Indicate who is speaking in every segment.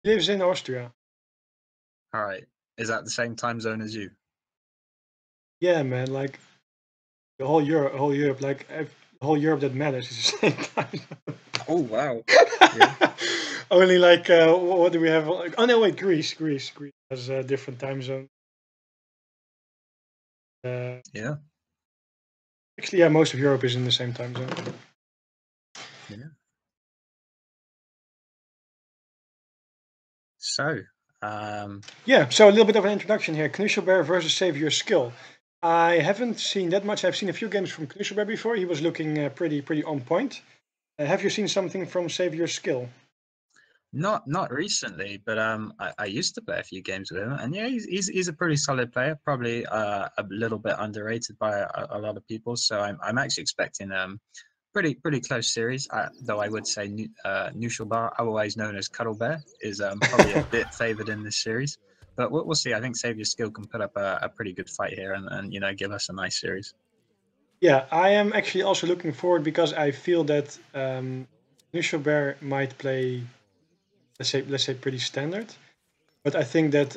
Speaker 1: He lives in Austria.
Speaker 2: All right. Is that the same time zone as you?
Speaker 1: Yeah, man. Like the whole Europe, like the whole Europe that matters is the same time zone.
Speaker 2: Oh wow. Yeah.
Speaker 1: Only like what do we have? Like, oh no, wait, Greece has a different time zone.
Speaker 2: Yeah.
Speaker 1: Actually, yeah, most of Europe is in the same time zone.
Speaker 2: Yeah. So,
Speaker 1: Yeah, so a little bit of an introduction here. Knuschelbär versus Save Your Skill. I haven't seen that much. I've seen a few games from Knuschelbär before. He was looking pretty on point. Have you seen something from Save Your Skill?
Speaker 2: not recently, but I used to play a few games with him, and yeah, he's a pretty solid player. Probably a little bit underrated by a lot of people. So I'm actually expecting pretty close series. Though I would say Knuschelbär, otherwise known as Cuddlebear, is probably a bit favored in this series. But we'll see. I think Save Your Skill can put up a pretty good fight here, and give us a nice series.
Speaker 1: Yeah, I am actually also looking forward because I feel that Knuschelbär might play, let's say pretty standard, but I think that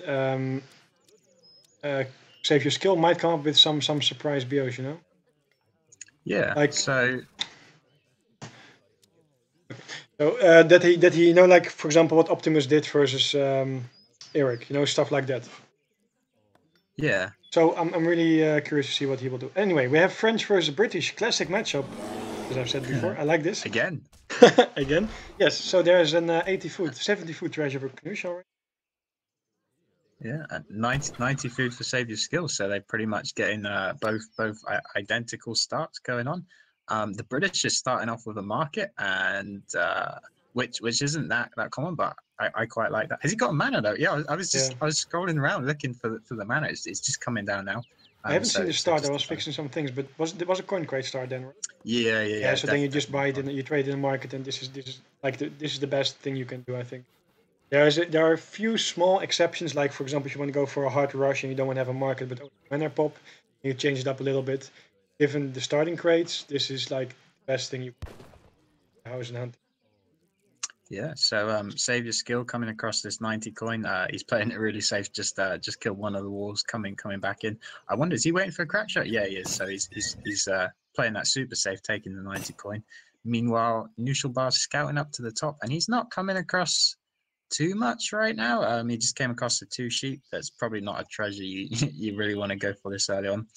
Speaker 1: Save Your Skill might come up with some surprise BOs, you know?
Speaker 2: Yeah.
Speaker 1: Like
Speaker 2: So
Speaker 1: that he you know, like for example what Optimus did versus Eric, you know, stuff like that.
Speaker 2: yeah.
Speaker 1: So I'm really curious to see what he will do. Anyway, we have French versus British, classic matchup, as I've said before. I like this.
Speaker 2: Again.
Speaker 1: Again. Yes, so there's an 70 foot treasure for Knusch already.
Speaker 2: Yeah, 90 food for Saviour skills, so they're pretty much getting both identical starts going on. The British is starting off with a market, and which isn't that common, but I quite like that. Has he got a mana though? Yeah, I was scrolling around looking for the mana. It's just coming down now.
Speaker 1: I haven't seen the start. I was fixing some things, but there was a coin crate start then, right?
Speaker 2: Yeah.
Speaker 1: So then you just buy it and you trade in the market, and this is like this is the best thing you can do, I think. There are a few small exceptions, like for example, if you want to go for a hard rush and you don't want to have a market, but mana pop, you change it up a little bit. Given the starting crates, this is like the best thing you can house and hunt.
Speaker 2: Yeah, so save your skill coming across this 90 coin. He's playing it really safe. Just kill one of the walls coming back in. I wonder, is he waiting for a crack shot? Yeah, he is. So he's playing that super safe, taking the 90 coin. Meanwhile, Knuschelbär's scouting up to the top, and he's not coming across too much right now. He just came across the 2 sheep. That's probably not a treasure you really want to go for this early on.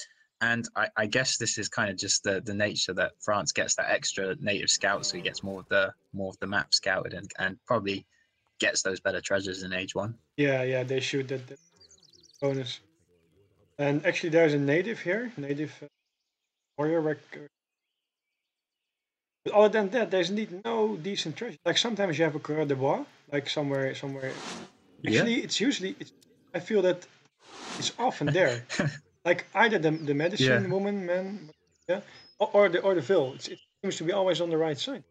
Speaker 2: And I guess this is kind of just the nature that France gets that extra native scout, so he gets more of the map scouted and probably gets those better treasures in Age 1.
Speaker 1: Yeah, they shoot that bonus. And actually, there's a native here, warrior record. But other than that, there's indeed no decent treasure. Like sometimes you have a Coureur de Bois, like somewhere. Actually, I feel that it's often there. Like either the medicine woman, man, yeah, or the Vil. It seems to be always on the right side.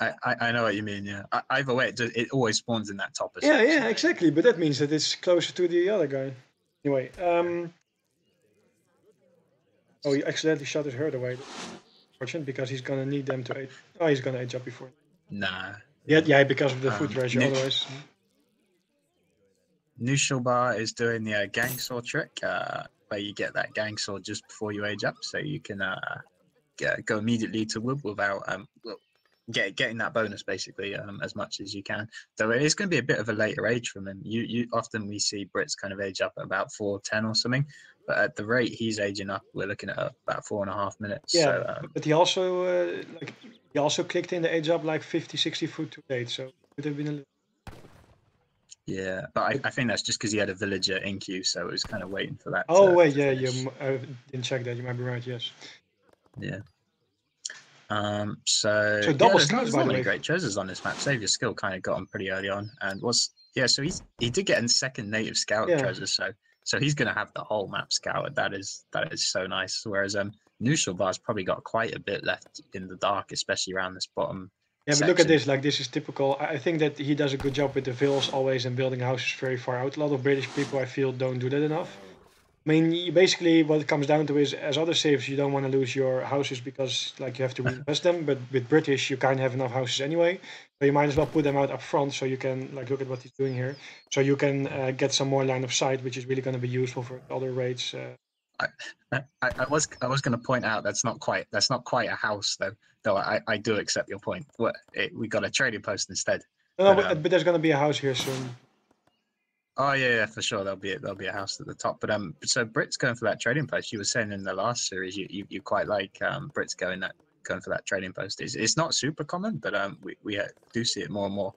Speaker 2: I know what you mean. Yeah, either way, it always spawns in that top.
Speaker 1: Yeah, exactly. But that means that it's closer to the other guy. Anyway, oh, he accidentally shot his herd away. Fortunate, because he's gonna need them to age. Oh, he's gonna age up before.
Speaker 2: Nah.
Speaker 1: Yeah, because of the food treasure. Otherwise.
Speaker 2: Knuschelbär is doing the gang saw trick, where you get that gang saw just before you age up, so you can go immediately to wood without getting that bonus basically as much as you can. Though it is going to be a bit of a later age from him. You often we see Brits kind of age up at about 4:10 or something, but at the rate he's aging up, we're looking at about 4.5 minutes.
Speaker 1: Yeah,
Speaker 2: so,
Speaker 1: but he also clicked in the age up like 50-60 foot too late, so it would have been a little.
Speaker 2: Yeah, but I think that's just because he had a villager in queue, so it was kind of waiting for that.
Speaker 1: Oh wait, yeah, I didn't check that. You might be right. Yes.
Speaker 2: Yeah. So
Speaker 1: double
Speaker 2: there's
Speaker 1: scouts,
Speaker 2: not many great treasures on this map. Save your skill kind of got him pretty early on, and so he did get in second native scout treasure, so he's gonna have the whole map scouted. That is so nice. Whereas Knuschelbär's probably got quite a bit left in the dark, especially around this bottom.
Speaker 1: Yeah, but look at this. Like this is typical. I think that he does a good job with the vills always and building houses very far out. A lot of British people, I feel, don't do that enough. I mean, basically what it comes down to is, as other saves, you don't want to lose your houses because like you have to reinvest them. But with British, you kind of have enough houses anyway, so you might as well put them out up front so you can like look at what he's doing here, so you can get some more line of sight, which is really going to be useful for other raids.
Speaker 2: I was going to point out that's not quite a house though. Though I do accept your point. We got a trading post instead.
Speaker 1: No, but there's going to be a house here soon.
Speaker 2: Oh yeah, for sure. There'll be a house at the top. But so Brit's going for that trading post. You were saying in the last series you quite like Brit's going for that trading post. It's not super common, but we do see it more and more.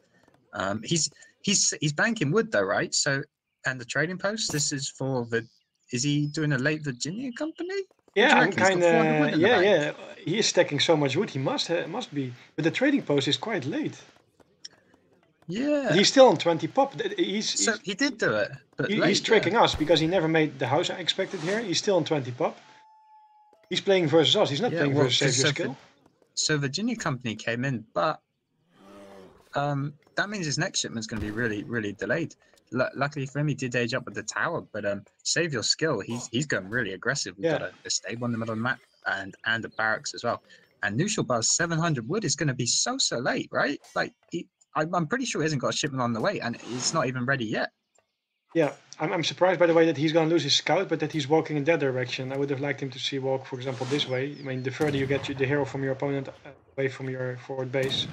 Speaker 2: He's banking wood though, right? So and the trading post. This is for the. Is he doing a late Virginia company?
Speaker 1: Yeah, I'm kind of yeah. He is stacking so much wood. He must be. But the trading post is quite late.
Speaker 2: Yeah,
Speaker 1: he's still on 20 pop.
Speaker 2: So he did do it, but
Speaker 1: he's tricking us because he never made the house I expected here. He's still on 20 pop. He's playing versus us. He's not playing versus Save Your Skill.
Speaker 2: So Virginia Company came in, but that means his next shipment's going to be really, really delayed. Luckily for him, he did age up with the tower, but Save Your Skill, he's going really aggressive. We've got a stable in the middle of the map and a barracks as well. And Knuschelbär's 700 wood is going to be so late, right? Like I'm pretty sure he hasn't got a shipment on the way, and it's not even ready yet.
Speaker 1: Yeah, I'm surprised, by the way, that he's going to lose his scout, but that he's walking in that direction. I would have liked him to see walk, for example, this way. I mean, the further you get the hero from your opponent away from your forward base,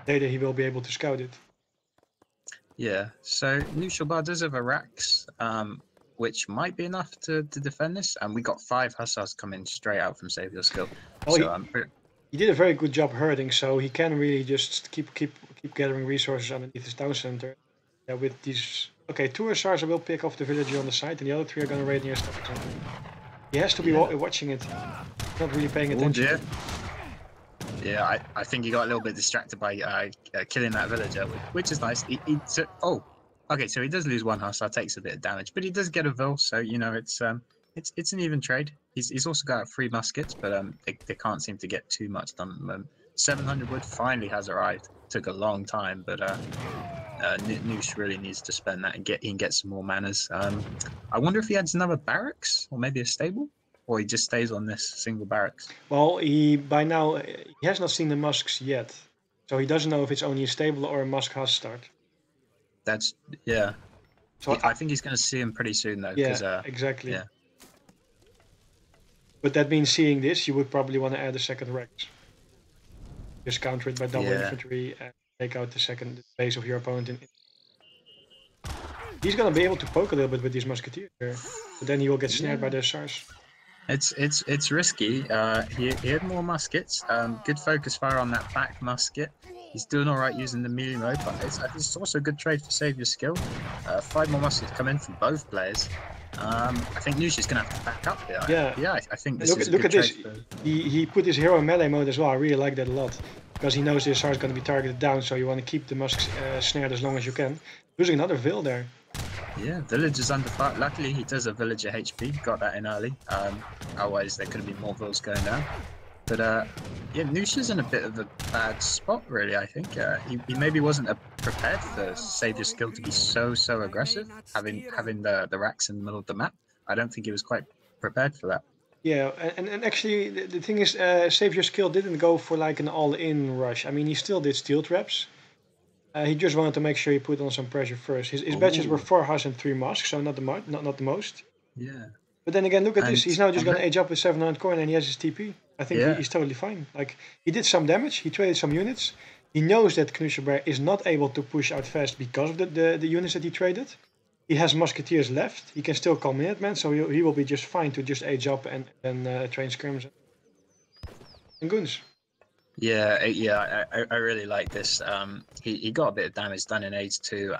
Speaker 1: the later he will be able to scout it.
Speaker 2: Yeah, so Knuschelbär does have a Rax, which might be enough to defend this, and we got 5 hussars coming straight out from Save Your Skill.
Speaker 1: Oh, so he did a very good job herding, so he can really just keep gathering resources underneath his town center. Yeah, with these. Okay, 2 hussars will pick off the villager on the side, and the other 3 are going to raid near stuff. He has to be watching it, not really paying attention.
Speaker 2: Yeah, I think he got a little bit distracted by killing that villager, which is nice. Okay, so he does lose 1 hussar, takes a bit of damage, but he does get a vil, so you know it's an even trade. He's also got 3 muskets, but they can't seem to get too much done at the moment. 700 wood finally has arrived. Took a long time, but Noosh really needs to spend that and get some more manners. I wonder if he adds another barracks or maybe a stable, or he just stays on this single barracks.
Speaker 1: Well, by now he has not seen the musks yet, so he doesn't know if it's only a stable or a musk has start.
Speaker 2: That's So I think he's going to see him pretty soon though.
Speaker 1: Yeah, exactly.
Speaker 2: Yeah.
Speaker 1: But that means seeing this, you would probably want to add a second Rex. Just counter it by double infantry and take out the second base of your opponent. He's gonna be able to poke a little bit with these musketeers here, but then he will get snared by the SARS.
Speaker 2: It's risky. He had more muskets. Good focus fire on that back musket. He's doing all right using the melee mode, but it's also a good trade for Save Your Skill. 5 more muskets come in from both players. I think Noosh is going to have to back up here. Yeah. I think this is a good trade. Look at this.
Speaker 1: He put his hero in melee mode as well. I really like that a lot, because he knows this SAR is going to be targeted down, so you want to keep the musks snared as long as you can. Losing another Vil there.
Speaker 2: Yeah, Villager's under fire. Luckily, he does a Villager HP. Got that in early. Otherwise, there could have been more Vils going down. But yeah, Noosh is in a bit of a bad spot, really. I think he maybe wasn't prepared for Save Your Skill to be so aggressive, having the racks in the middle of the map. I don't think he was quite prepared for that.
Speaker 1: Yeah, and actually the thing is, Save Your Skill didn't go for like an all-in rush. I mean, he still did steel traps. He just wanted to make sure he put on some pressure first. His badges were 4 huss and 3 musks, so not the most.
Speaker 2: Yeah.
Speaker 1: But then again, look at this. He's now just going to age up with 700 coin and he has his TP. I think he's totally fine. Like, he did some damage. He traded some units. He knows that Knuschelbär is not able to push out fast because of the units that he traded. He has musketeers left. He can still call Minutemen, so he will be just fine to just age up and train scrims and guns.
Speaker 2: Yeah, I really like this. He got a bit of damage done in age 2.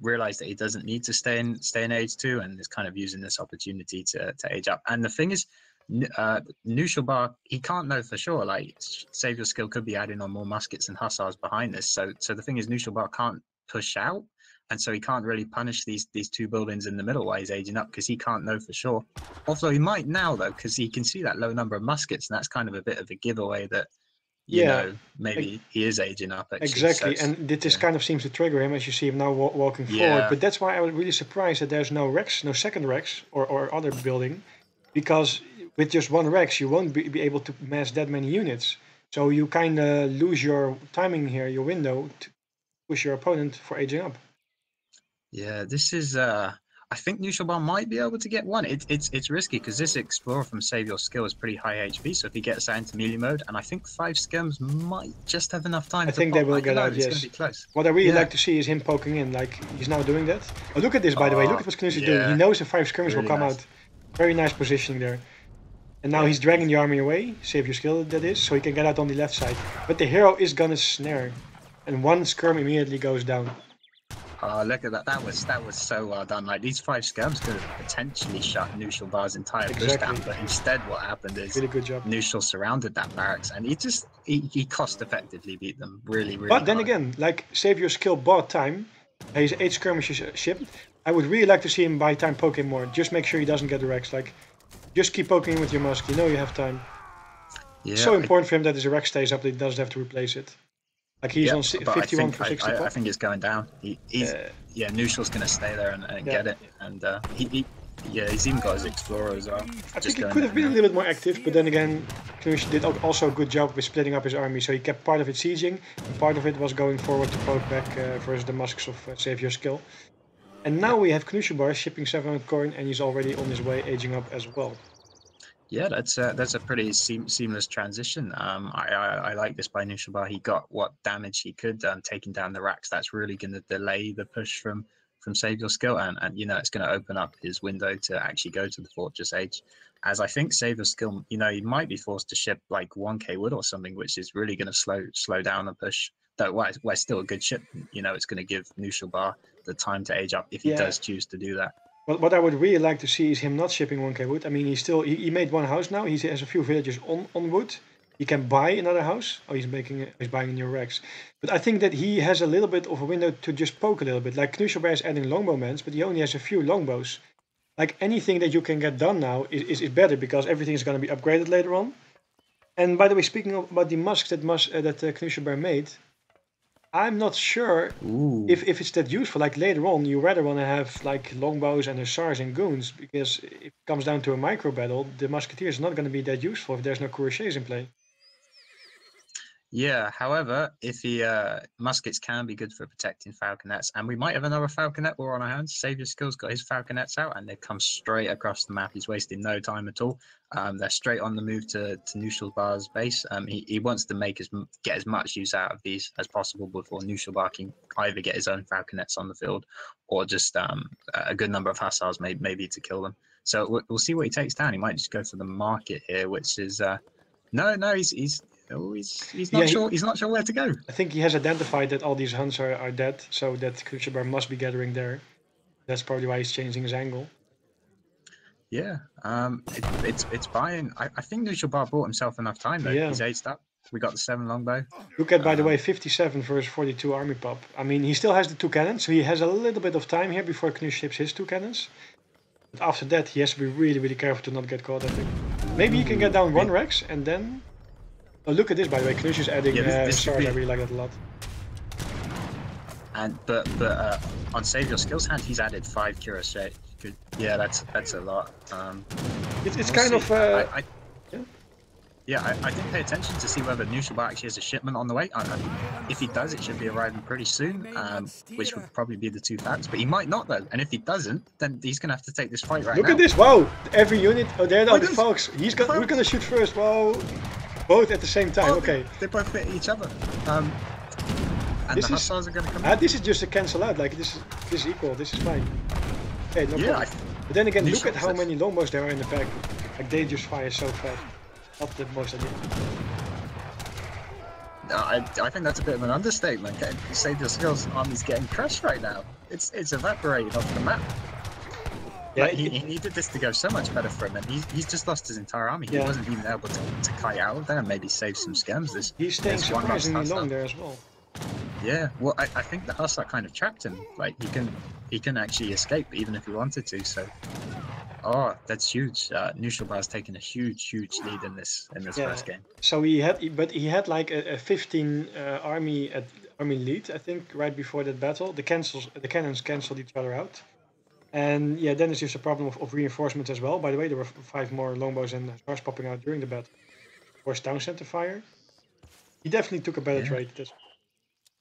Speaker 2: Realized that he doesn't need to stay in age 2, and is kind of using this opportunity to age up. And the thing is, Knuschelbär, he can't know for sure. Like, Save Your Skill could be adding on more muskets and hussars behind this. So the thing is, Knuschelbär can't push out, and so he can't really punish these 2 buildings in the middle while he's aging up, because he can't know for sure. Although he might now though, because he can see that low number of muskets, and that's kind of a bit of a giveaway that you
Speaker 1: Yeah,
Speaker 2: know, maybe he is aging up actually.
Speaker 1: exactly.
Speaker 2: So
Speaker 1: And this
Speaker 2: yeah.
Speaker 1: kind of seems to trigger him, as you see him now walking forward.
Speaker 2: Yeah.
Speaker 1: But that's why I was really surprised that there's no Rex, no second Rex or other building, because with just one Rex you won't be able to mass that many units. So you kind of lose your timing here, your window to push your opponent for aging up.
Speaker 2: Yeah, this is I think Knuschelbär might be able to get one. It's risky because this Explorer from Save Your Skill is pretty high HP, so if he gets that into melee mode, and I think 5 skims might just have enough time
Speaker 1: I
Speaker 2: to
Speaker 1: think
Speaker 2: pop.
Speaker 1: they will
Speaker 2: I
Speaker 1: get
Speaker 2: don't know,
Speaker 1: out,
Speaker 2: it's gonna
Speaker 1: yes.
Speaker 2: be close.
Speaker 1: What I really
Speaker 2: Yeah.
Speaker 1: like to see is him poking in, like he's now doing that. Oh, look at this, by the way. Look at what Knusch is doing. He
Speaker 2: yeah,
Speaker 1: knows the 5 skirmish
Speaker 2: really
Speaker 1: will come
Speaker 2: nice.
Speaker 1: out. Very nice positioning there. And now
Speaker 2: Yeah,
Speaker 1: he's dragging the army away, save your skill that is, so he can get out on the left side. But the hero is gonna snare. And one skirm immediately goes down.
Speaker 2: Oh, look at that. That was so well done. Like, these 5 skirms could have potentially shut Knuschelbär's entire push down, but instead what happened is
Speaker 1: Really good job.
Speaker 2: Knuschel surrounded that barracks, and he cost effectively beat them really
Speaker 1: But then
Speaker 2: hard.
Speaker 1: again, like save your skill bought time. He's 8 skirmishes shipped. I would really like to see him buy time poke him more. Just make sure he doesn't get the Rex. Like, just keep poking him with your musk. You know you have time.
Speaker 2: Yeah,
Speaker 1: It's so important for him that his Rex stays up that he doesn't have to replace it. Like he's on 51 for 60
Speaker 2: I think it's going down. He's yeah, Knuschel's going to stay there and get it, and he's even got his Explorer as well.
Speaker 1: I think he could have been a little bit more active, but then again, Knusch did also a good job with splitting up his army. So he kept part of it sieging, and part of it was going forward to poke back versus the musks of Save Your Skill. And now we have Knuschelbär shipping 700 coin, and he's already on his way aging up as well.
Speaker 2: Yeah, that's a pretty seamless transition. I like this by Knuschelbär. He got what damage he could, taking down the racks. That's really going to delay the push from Save Your Skill, and you know, it's going to open up his window to actually go to the Fortress Age. As I think Save Your Skill, you know, he might be forced to ship like 1k wood or something, which is really going to slow down the push. Though we're still a good ship, you know, it's going to give Knuschelbär the time to age up if he does choose to do that.
Speaker 1: What I would really like to see is him not shipping 1k wood. I mean, he made one house now. He has a few villages on wood. He can buy another house. Oh, he's buying a new Rex. But I think that he has a little bit of a window to just poke a little bit. Like Knuschelbär is adding longbowmen, but he only has a few longbows. Like anything that you can get done now is better because everything is going to be upgraded later on. And by the way, speaking about the musks that Knuschelbär made, I'm not sure if it's that useful. Like later on, you rather want to have like longbows and hussars and goons, because if it comes down to a micro battle, the musketeer is not going to be that useful if there's no cuirassiers in play.
Speaker 2: Yeah, however, if muskets can be good for protecting falconets, and we might have another falconet war on our hands. Save Your Skill's got his falconets out, and they've come straight across the map. He's wasting no time at all. They're straight on the move to Knuschelbär's base. He wants to get as much use out of these as possible before Knuschelbär can either get his own falconets on the field, or just a good number of hussars maybe to kill them. So we'll see what he takes down. He might just go for the market here, which is no, he's not sure. He's not sure where to go.
Speaker 1: I think he has identified that all these hunts are dead, so that Knuschelbär must be gathering there. That's probably why he's changing his angle.
Speaker 2: Yeah, it's buying. I think Knuschelbär bought himself enough time though.
Speaker 1: Yeah.
Speaker 2: He's aged up. We got the 7 longbow.
Speaker 1: Look at, by the way, 57 versus 42 army pop. I mean, he still has the 2 cannons, so he has a little bit of time here before Knusch ships his 2 cannons. But after that, he has to be really careful to not get caught, I think. Maybe he can get down 1 Rex, and then... Oh, look at this, by the way. Knusch is adding stars. I really like that a lot.
Speaker 2: And but on Save Your Skills hand, he's added 5 cuirassiers. Yeah, that's a lot.
Speaker 1: It's kind of.
Speaker 2: I didn't pay attention to see whether Knuschelbär actually has a shipment on the way. If he does, it should be arriving pretty soon, which would probably be the 2 facts. But he might not though, and if he doesn't, then he's gonna have to take this fight right now.
Speaker 1: Look at this! Wow, every unit. Oh, there are the folks. Who's gonna shoot first? Wow, both at the same time. Okay.
Speaker 2: They both hit each other. And the hussars are gonna come in.
Speaker 1: This is just a cancel out. Like this is equal. This is fine. Okay, no problem. But then again, look at how many longbows there are in the pack. Like they just fire so fast. Not the most ideal.
Speaker 2: No, I think that's a bit of an understatement. Save Your Skills army's getting crushed right now. It's evaporated off the map. Yeah, like, he needed this to go so much better for him, and he's just lost his entire army. He wasn't even able to kite out of there and maybe save some scams.
Speaker 1: He's staying surprisingly long there as well.
Speaker 2: Yeah, well, I think the hussar kind of trapped him. Like he can actually escape even if he wanted to. So, Oh, that's huge. Knuschelbär's taken a huge lead in this first game.
Speaker 1: So he had like a 15 army lead, I think, right before that battle. The cannons canceled each other out. And yeah, then it's just a problem of reinforcements as well. By the way, there were 5 more longbows and hussars popping out during the battle. Forced town center fire. He definitely took a better trade.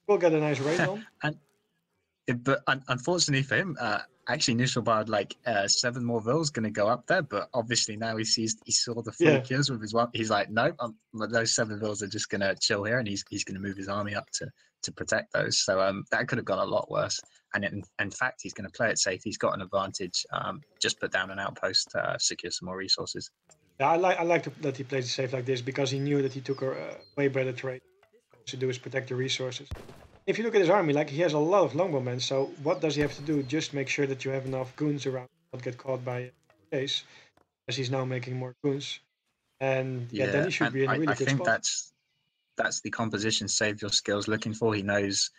Speaker 1: We'll get a nice raid on.
Speaker 2: But unfortunately for him, actually Knuschelbär had like 7 more vills going to go up there, but obviously now he saw the 4 kills with his one. He's like, nope, those 7 vills are just going to chill here, and he's going to move his army up to protect those. So that could have gone a lot worse. And in fact, he's going to play it safe. He's got an advantage. Just put down an outpost to secure some more resources.
Speaker 1: Yeah, I like that he plays it safe like this, because he knew that he took a way better trade. To do is protect the resources. If you look at his army, like, he has a lot of longbowmen, so what does he have to do? Just make sure that you have enough goons around, not get caught by a case, as he's now making more goons. And then he should be in a really good spot.
Speaker 2: I think that's the composition save your skills looking for. He knows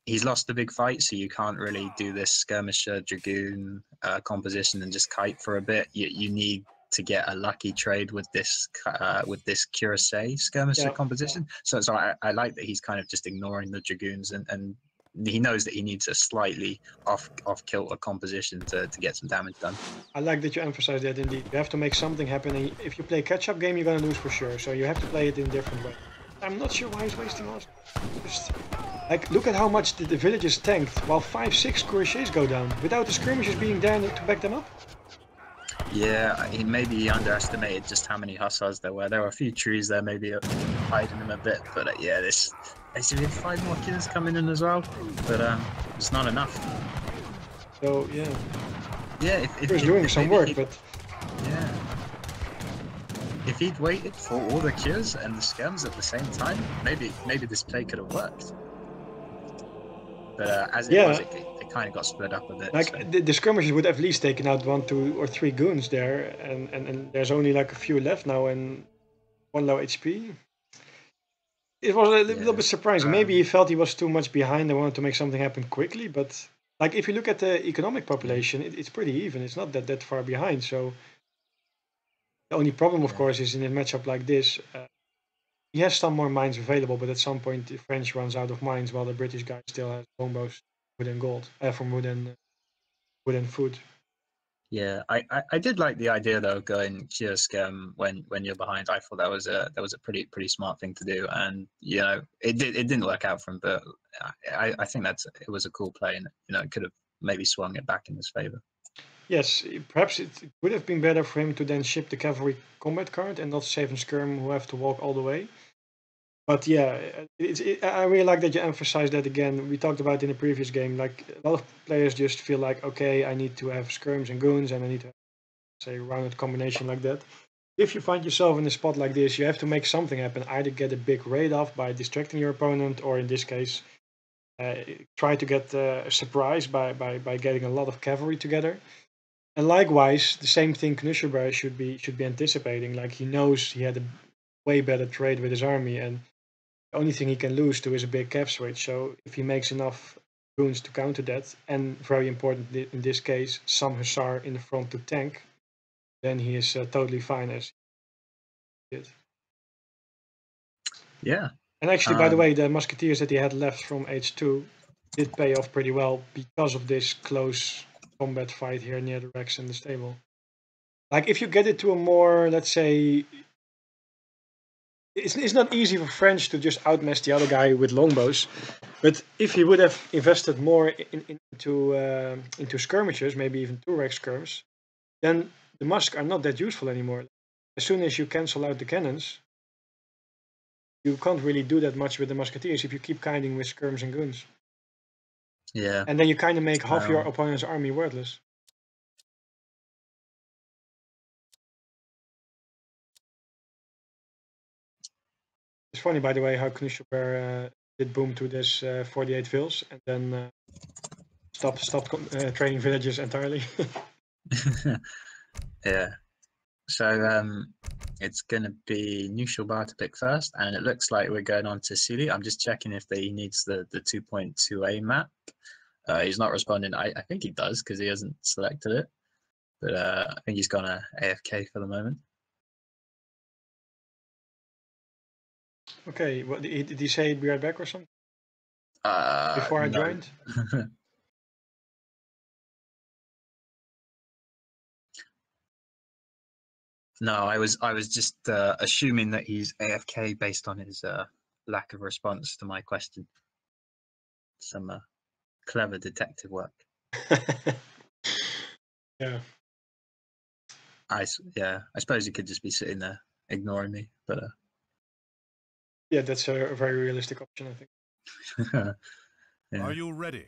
Speaker 2: he's lost the big fight, so you can't really do this skirmisher dragoon composition and just kite for a bit. You need to get a lucky trade with this cuirassé skirmisher composition. So I like that he's kind of just ignoring the dragoons, and he knows that he needs a slightly off kilter composition to get some damage done.
Speaker 1: I like that you emphasize that. Indeed, you have to make something happen, and if you play catch-up game, you're gonna lose for sure. So you have to play it in a different way. I'm not sure why he's wasting all. Just like, look at how much the villagers tanked, while 5-6 cuirassés go down without the skirmishers being there to back them up.
Speaker 2: Yeah, maybe he underestimated just how many hussars there were. There were a few trees there, maybe hiding them a bit. But yeah, we have 5 more kills coming in as well. But it's not enough.
Speaker 1: So yeah.
Speaker 2: Yeah,
Speaker 1: if he's doing some work, but
Speaker 2: yeah. If he'd waited for all the cures and the skirms at the same time, maybe this play could have worked. But as it was, it kind of got split up a bit.
Speaker 1: Like, so the skirmishers would have at least taken out 1, 2, or 3 goons there, and there's only like a few left now and 1 low HP. It was a little bit surprising. Maybe he felt he was too much behind and wanted to make something happen quickly. But like, if you look at the economic population, it's pretty even. It's not that far behind. So the only problem, of course, is in a matchup like this. He has some more mines available, but at some point the French runs out of mines, while the British guy still has longbows, wood and gold, from wood and food.
Speaker 2: Yeah, I did like the idea though, going cure skirm when you're behind. I thought that was a pretty smart thing to do, and you know it didn't work out for him, but I think it was a cool play, and you know it could have maybe swung it back in his favor.
Speaker 1: Yes, perhaps it would have been better for him to then ship the cavalry combat card and not save and skirm who have to walk all the way. But yeah, I really like that you emphasize that again. We talked about in the previous game, like, a lot of players just feel like, okay, I need to have skirms and goons, and I need to have, say, a rounded combination like that. If you find yourself in a spot like this, you have to make something happen. Either get a big raid off by distracting your opponent, or in this case, try to get a surprise by getting a lot of cavalry together. And likewise, the same thing Knuschelbär should be anticipating. Like, he knows he had a way better trade with his army, and the only thing he can lose to is a big cav switch. So if he makes enough goons to counter that, and very important in this case, some hussar in the front to tank, then he is totally fine as he did.
Speaker 2: Yeah.
Speaker 1: And actually, by the way, the musketeers that he had left from H2 did pay off pretty well because of this close combat fight here near the Rex and the stable. Like, if you get it to a more, let's say, it's not easy for French to just outmatch the other guy with longbows, but if he would have invested more into skirmishers, maybe even 2 Rex skirms, then the musk are not that useful anymore. As soon as you cancel out the cannons, you can't really do that much with the musketeers if you keep kiting with skirms and goons.
Speaker 2: Yeah.
Speaker 1: And then you kind of make half your opponent's army worthless. It's funny, by the way, how Knuschelbär did boom to this 48 vills and then stopped training villages entirely.
Speaker 2: Yeah. So it's going to be Knuschelbär to pick first, and it looks like we're going on to Tassili. I'm just checking if he needs the 2.2a map. He's not responding. I think he does, because he hasn't selected it. But I think he's gone AFK for the moment.
Speaker 1: Okay, what did he say? Be right back or something? Before I joined.
Speaker 2: No, I was just assuming that he's AFK based on his lack of response to my question. Some clever detective work.
Speaker 1: Yeah.
Speaker 2: I suppose he could just be sitting there ignoring me, but
Speaker 1: yeah, that's a very realistic option, I think.
Speaker 2: Yeah.
Speaker 3: Are you ready?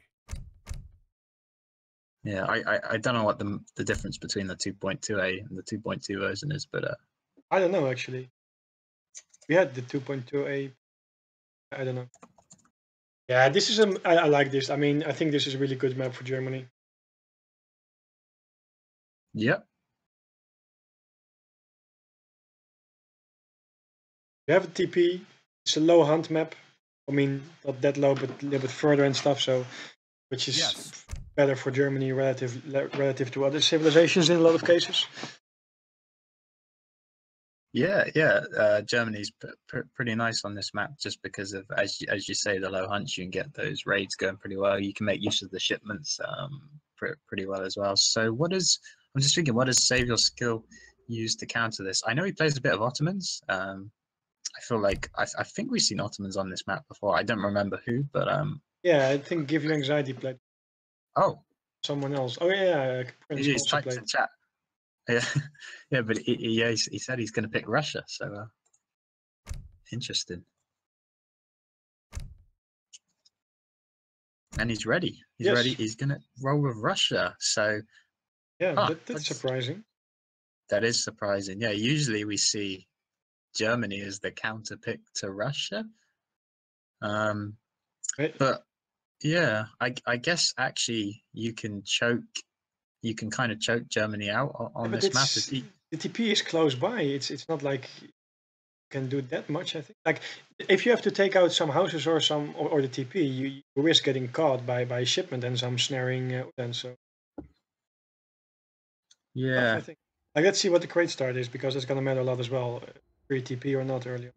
Speaker 2: Yeah, I don't know what the difference between the 2.2a and the 2.2 version is, but
Speaker 1: I don't know actually. We had the 2.2a. I don't know. Yeah, this is I like this. I mean, I think this is a really good map for Germany.
Speaker 2: Yep.
Speaker 1: We have a TP. It's a low hunt map. I mean, not that low, but a little bit further and stuff. So, which is better for Germany relative to other civilizations in a lot of cases.
Speaker 2: Yeah. Germany's pretty nice on this map just because of, as you say, the low hunts. You can get those raids going pretty well. You can make use of the shipments pretty well as well. So I'm just thinking, what does Save Your Skill use to counter this? I know he plays a bit of Ottomans. I feel like I think we've seen Ottomans on this map before. I don't remember who, but
Speaker 1: yeah, I think Give You Anxiety played.
Speaker 2: Oh,
Speaker 1: someone else. Oh yeah,
Speaker 2: he's typed in chat. Yeah, but he said he's going to pick Russia. So interesting. And he's ready. He's ready. He's going to roll with Russia. So
Speaker 1: yeah, that's surprising.
Speaker 2: That is surprising. Yeah, usually we see Germany as the counter pick to Russia. But yeah, I guess actually you can kind of choke Germany out on this map.
Speaker 1: The TP is close by. It's not like you can do that much. I think like if you have to take out some houses or the TP, you risk getting caught by shipment and some snaring. And so
Speaker 2: yeah,
Speaker 1: I think like let's see what the crate start is because it's gonna matter a lot as well. Free TP or not earlier.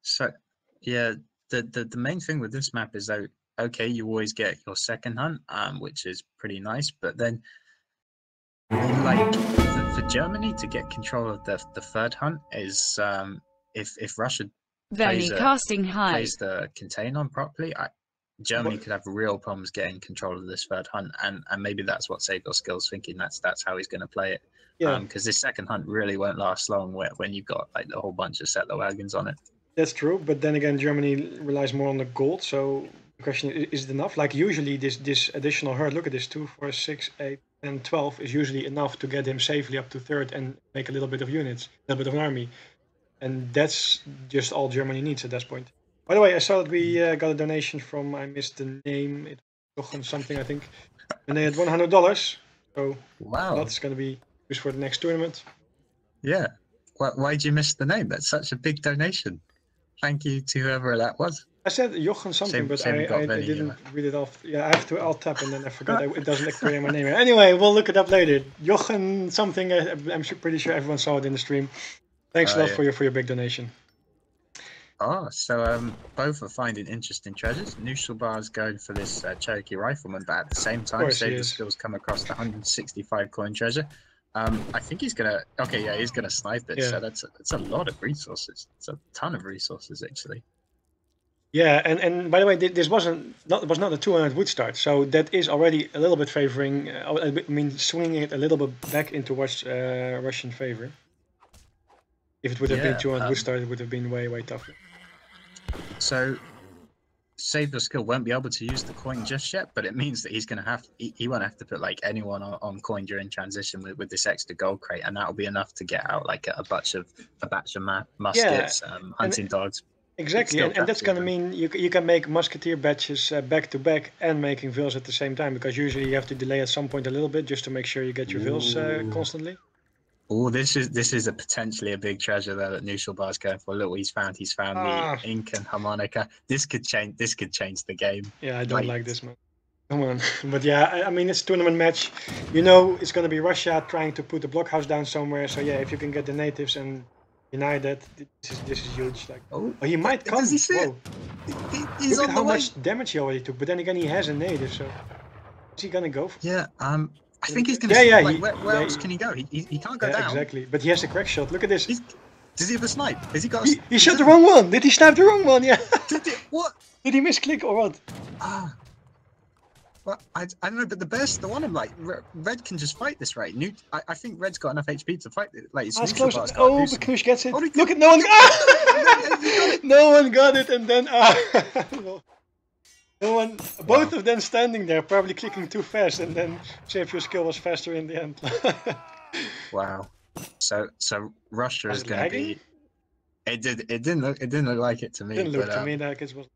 Speaker 2: So yeah, the main thing with this map is that okay, you always get your second hunt, which is pretty nice, but then like for Germany to get control of the third hunt is if Russia plays the container on properly, Germany could have real problems getting control of this third hunt, and maybe that's what Save Your Skill's thinking. That's how he's going to play it.
Speaker 1: Yeah.
Speaker 2: Because this second hunt really won't last long when you've got like a whole bunch of settler wagons on it.
Speaker 1: That's true, but then again, Germany relies more on the gold. So the question is it enough? Like usually, this additional herd. Look at this: 2, 4, 6, 8, and 12 is usually enough to get him safely up to third and make a little bit of units, a little bit of an army, and that's just all Germany needs at this point. By the way, I saw that we got a donation from, I missed the name, it was something I think, and they had $100. So
Speaker 2: wow,
Speaker 1: that's going to be used for the next tournament.
Speaker 2: Yeah, why did you miss the name? That's such a big donation. Thank you to whoever that was.
Speaker 1: I said Jochen something, but I didn't read it off. Yeah, I have to alt tab and then I forgot. It doesn't appear in my name. Anyway, we'll look it up later. Jochen something. I'm pretty sure everyone saw it in the stream. Thanks a lot for your big donation.
Speaker 2: Oh, so both are finding interesting treasures. Knuschelbär's going for this Cherokee rifleman, but at the same time, Save Your Skills come across the 165 coin treasure. I think he's gonna. Okay, yeah, he's gonna snipe it. Yeah. So that's a lot of resources. It's a ton of resources actually.
Speaker 1: Yeah, and by the way, this was not a 200 wood start, so that is already a little bit favoring. I mean, swinging it a little bit back into Russian favor. If it would have been 200 wood start, it would have been way tougher.
Speaker 2: So, Save Your Skill won't be able to use the coin just yet, but it means that he's going to have he won't have to put like anyone on coin during transition with this extra gold crate, and that'll be enough to get out like a batch of muskets, hunting dogs.
Speaker 1: Exactly, and that's going to mean you can make musketeer batches back to back and making vills at the same time, because usually you have to delay at some point a little bit just to make sure you get your vills constantly.
Speaker 2: Oh, this is potentially a big treasure there that Knuschelbär's going for. Look what he's found. He's found the Incan harmonica. This could change the game.
Speaker 1: Yeah, I don't like this, man. Come on. But yeah, I mean, it's a tournament match. You know it's going to be Russia trying to put the blockhouse down somewhere. So yeah, if you can get the natives and deny that, this is huge. Like,
Speaker 2: Oh,
Speaker 1: he might come.
Speaker 2: Does he see
Speaker 1: Whoa.
Speaker 2: it? He's
Speaker 1: Look
Speaker 2: on
Speaker 1: at
Speaker 2: the
Speaker 1: how
Speaker 2: way.
Speaker 1: much damage he already took. But then again, he has a native, so is he going to go for
Speaker 2: Yeah, I think he's going to.
Speaker 1: Yeah,
Speaker 2: Like, where else can he go? He can't go down.
Speaker 1: Exactly. But he has a crack shot. Look at this.
Speaker 2: Does he have a snipe? Has he got?
Speaker 1: He shot the wrong one. Did he snipe the wrong one? Yeah.
Speaker 2: What?
Speaker 1: Did he misclick or what?
Speaker 2: Well, I don't know, but the bear's still on him. Like, Red can just fight this, right? I think Red's got enough HP to fight it. Like, it's
Speaker 1: close.
Speaker 2: but
Speaker 1: Knusch gets it. Look at no one. No one got it, and then no one. Both of them standing there, probably clicking too fast, and then save your skill was faster in the end.
Speaker 2: Wow. So Russia is going to be. It didn't look like it to me.
Speaker 1: It didn't look to me like it was.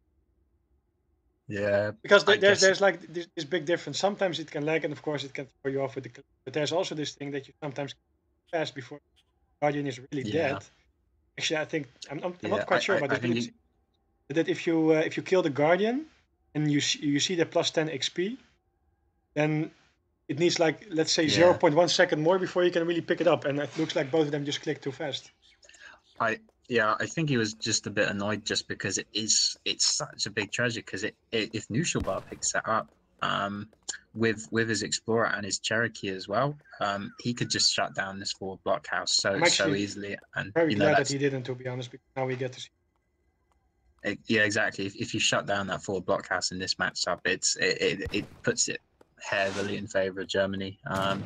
Speaker 2: Yeah.
Speaker 1: Because there's like this big difference. Sometimes it can lag, and of course it can throw you off with the click. But there's also this thing that you sometimes pass before the Guardian is really dead. Actually, I think I'm not quite sure about it. That if you kill the Guardian and you see the plus 10 XP, then it needs like, let's say 0.1 second more before you can really pick it up. And it looks like both of them just click too fast.
Speaker 2: I think he was just a bit annoyed just because it's such a big treasure. Because if Knuschelbär picks that up with his Explorer and his Cherokee as well, he could just shut down this forward blockhouse so easily. And
Speaker 1: very glad that he didn't, to be honest, because now we get to see.
Speaker 2: Yeah, exactly. If you shut down that forward blockhouse in this matchup, it puts it heavily in favor of Germany. And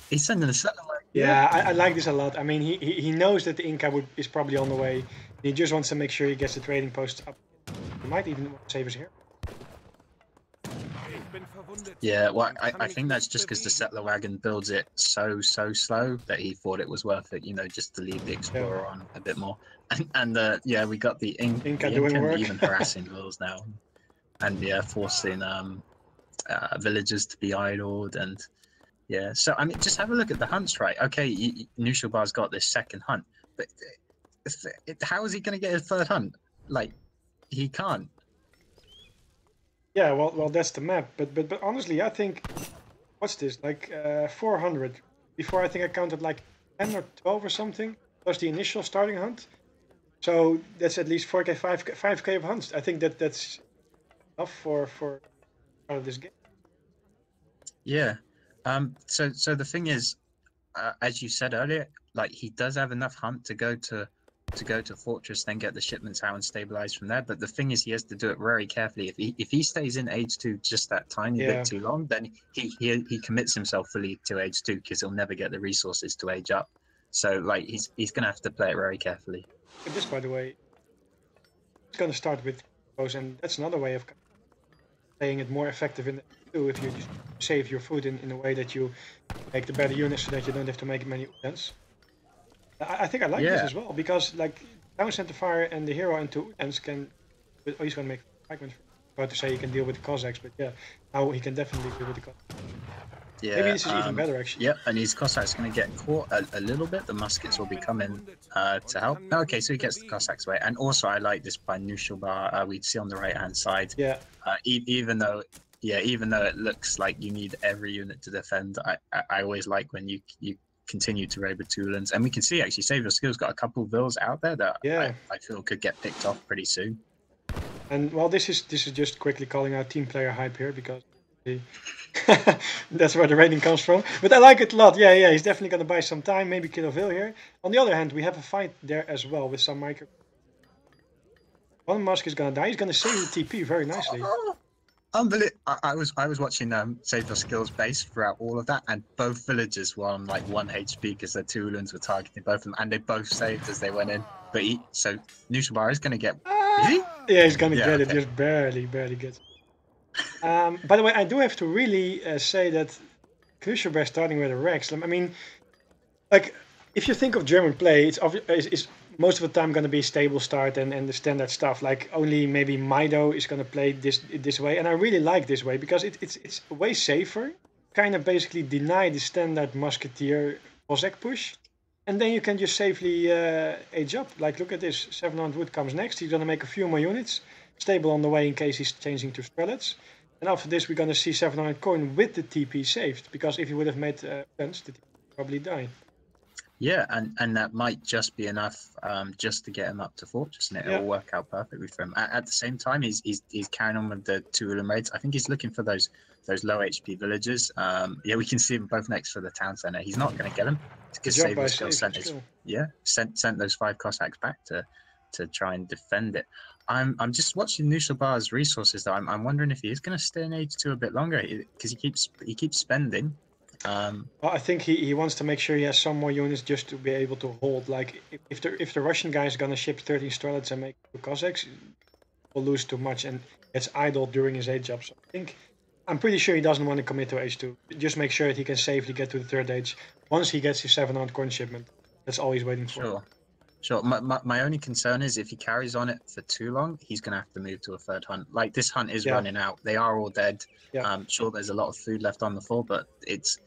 Speaker 2: he's sending a settler.
Speaker 1: Yeah, I like this a lot. I mean, he knows that the Inca is probably on the way. He just wants to make sure he gets the trading posts up. He might even save us here.
Speaker 2: Yeah, well, I think that's just because the settler wagon builds it so slow that he thought it was worth it, just to leave the Explorer on a bit more. And yeah, we got the Inca even harassing vills now, and forcing villagers to be idled. And yeah, so I mean, just have a look at the hunts, right? Okay, Knuschelbär's got this second hunt, but how is he going to get his third hunt? Like, he can't.
Speaker 1: Yeah, well, that's the map. But honestly, I think, what's this? Like 400. Before, I think I counted like 10 or 12 or something. Plus the initial starting hunt. So that's at least 4K, 5K of hunts. I think that's enough for out of this game.
Speaker 2: Yeah. So the thing is, as you said earlier, like, he does have enough hunt to go to Fortress, then get the shipments out and stabilize from there. But the thing is, he has to do it very carefully. If he stays in Age 2 just that tiny bit too long, then he commits himself fully to Age 2 because he'll never get the resources to age up. So like, he's gonna have to play it very carefully.
Speaker 1: This, by the way, it's gonna start with those, and that's another way of playing it more effective in two. If you just save your food in a way that you make the better units, so that you don't have to make many units. I think I like this as well, because like Town Center Fire and the hero into Udens can. Oh, he's gonna make fragments. About to say he can deal with the Cossacks, but yeah, now he can definitely deal with the Cossacks.
Speaker 2: Yeah,
Speaker 1: maybe this is even better actually.
Speaker 2: Yeah, and his Cossacks going to get caught a little bit. The muskets will be coming to help. Okay, so he gets the Cossacks away. And also, I like this by Knuschelbär. We'd see on the right hand side.
Speaker 1: Yeah.
Speaker 2: Even though it looks like you need every unit to defend, I always like when you continue to raid Batulans. And we can see actually Save Your Skill's got a couple of vills out there that I feel could get picked off pretty soon.
Speaker 1: And well, this is just quickly calling out team player hype here, because that's where the rating comes from. But I like it a lot. Yeah, he's definitely going to buy some time, maybe kill a vill here. On the other hand, we have a fight there as well with some micro. One Musk is going to die. He's going to save the TP very nicely.
Speaker 2: Unbelievable. I was watching Save Your Skills base throughout all of that, and both villagers were on like 1 HP because their Tulans were targeting both of them, and they both saved as they went in. But so Knuschelbär is going to get.
Speaker 1: Yeah, he's going to get it. Just barely gets it. By the way, I do have to really say that Knuschelbär starting with a Rex. I mean, like, if you think of German play, it's most of the time going to be stable start and the standard stuff. Like, only maybe Maido is going to play this way, and I really like this way because it's way safer. Kind of basically deny the standard musketeer Cossack push, and then you can just safely age up. Like, look at this. 700 wood comes next. He's going to make a few more units. Stable on the way in case he's changing to Strelets. And after this, we're gonna see 700 coin with the TP saved, because if he would have made defense, the TP would probably die.
Speaker 2: Yeah, and that might just be enough just to get him up to Fortress, and it'll work out perfectly for him. At the same time, he's carrying on with the 2 Ulam raids. I think he's looking for those low HP villagers. Yeah, we can see them both next to the town center. He's not going to get them because Savior Skill sent those 5 Cossacks back to try and defend it. I'm just watching Knuschelbär's resources though. I'm wondering if he is going to stay in H2 a bit longer because he keeps spending.
Speaker 1: Well, I think he wants to make sure he has some more units just to be able to hold. Like if the Russian guy is gonna ship 13 Strelets and make 2 Cossacks, will lose too much and gets idle during his 8 job. So I'm pretty sure he doesn't want to commit to H2. Just make sure that he can safely get to the 3rd age once he gets his 700 coin shipment. That's all he's waiting for.
Speaker 2: Sure. My only concern is if he carries on it for too long, he's going to have to move to a 3rd hunt. Like, this hunt is running out. They are all dead. Sure, there's a lot of food left on the floor, but it's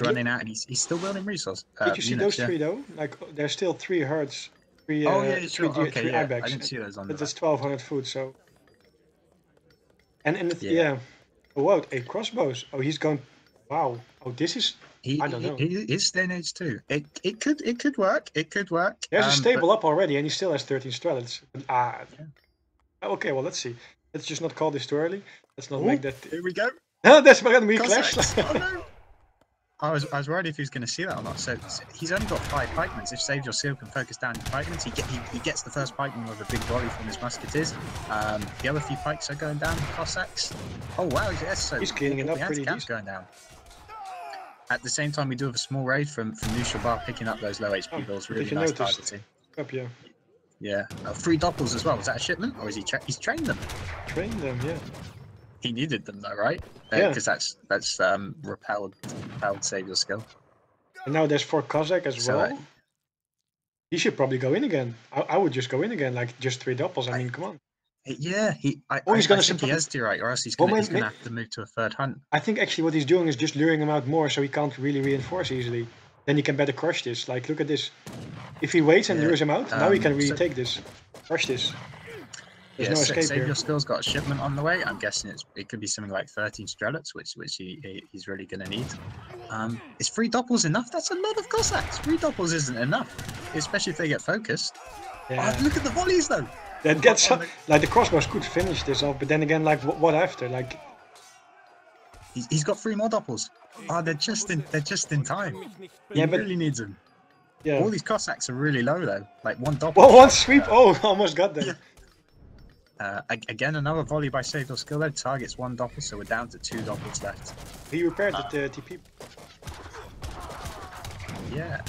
Speaker 2: running out, and he's still building resource.
Speaker 1: Did you see those 3 though? Like, there's still 3 herds. 3
Speaker 2: sure. Okay,
Speaker 1: 3 ibex.
Speaker 2: I didn't see those on the
Speaker 1: That's 1200 food, so... And oh, wow, 8 crossbows. Oh, he's going... Wow. Oh, this is... I don't know.
Speaker 2: He is staying H2. It could work. It could work.
Speaker 1: There's a stable up already, and he still has 13 Strelets. Okay, well, let's see. Let's just not call this too early. Let's not make that...
Speaker 2: Here we go.
Speaker 1: That's my enemy clash.
Speaker 2: Oh, no. I was worried if he was going to see that or not. So he's only got 5 pikemen. If Save Your Seal can focus down his pikemen, he gets the first pikeman with a big volley from his musketeers. The other few pikes are going down. Cossacks. Oh wow, yes. So
Speaker 1: he's cleaning it up pretty decent.
Speaker 2: Going down. At the same time, we do have a small raid from Knuschelbär picking up those low HP bills. Really nice targeting. Yeah. 3 doppels as well. Was that a shipment, or is he's trained them?
Speaker 1: Trained them, yeah.
Speaker 2: He needed them though, right? Because that's repelled Save Your Skill.
Speaker 1: And now there's 4 Cossack as well. He should probably go in again. I would just go in again, like just 3 doppels. I mean, come on.
Speaker 2: Yeah, he's going to he has to, right? Or else he's going to have to move to a 3rd hunt.
Speaker 1: I think actually what he's doing is just luring him out more, so he can't really reinforce easily. Then he can better crush this. Like, look at this. If he waits and lures him out, now he can really take this, crush this. There's no escape
Speaker 2: Save
Speaker 1: here.
Speaker 2: Your Skill's got a shipment on the way. I'm guessing it could be something like 13 Strelets, which he's really going to need. Is 3 doppels enough? That's a lot of Cossacks. 3 doppels isn't enough, especially if they get focused.
Speaker 1: Yeah.
Speaker 2: Oh, look at the volleys though.
Speaker 1: That gets like the crossbows could finish this off, but then again, like what after? Like
Speaker 2: he's got 3 more doppels. Oh, they're just in time. He really needs them.
Speaker 1: Yeah.
Speaker 2: All these Cossacks are really low though. Like 1 doppel.
Speaker 1: Well, 1 sweep. Oh, almost got there.
Speaker 2: Again, another volley by Save Your Skill. That targets 1 doppel, so we're down to 2 doppels left.
Speaker 1: He repaired the TP.
Speaker 2: Yeah.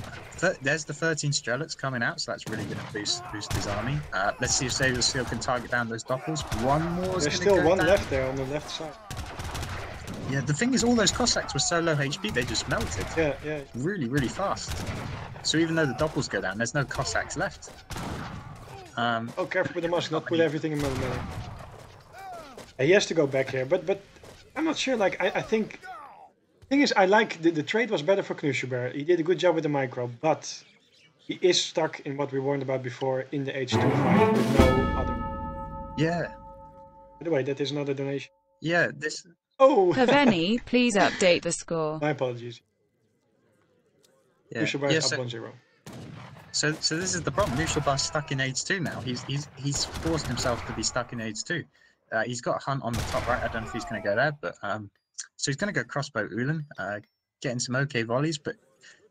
Speaker 2: There's the 13 Strelets coming out, so that's really going to boost his army. Let's see if Save Your Skill can target down those doppels. 1 more is
Speaker 1: There's still 1 left there on the left side.
Speaker 2: Yeah, the thing is, all those Cossacks were so low HP, they just melted.
Speaker 1: Yeah.
Speaker 2: Really, really fast. So even though the doppels go down, there's no Cossacks left.
Speaker 1: Oh, careful with the musk, not put everything in melee. He has to go back here, but I'm not sure. Like I think, the thing is, I like the trade was better for Knuschelbär. He did a good job with the micro, but he is stuck in what we warned about before in the H2 fight with no other.
Speaker 2: Yeah.
Speaker 1: By the way, that is another donation.
Speaker 2: Yeah, this.
Speaker 1: Oh.
Speaker 3: Paveni, please update the score.
Speaker 1: My apologies.
Speaker 2: Yeah.
Speaker 1: Knuschelbär is up 1-0.
Speaker 2: So this is the problem. Knuschelbär's stuck in H2 now. He's forced himself to be stuck in H2. He's got a hunt on the top right. I don't know if he's going to go there, but so he's going to go crossbow Ulan, getting some okay volleys, but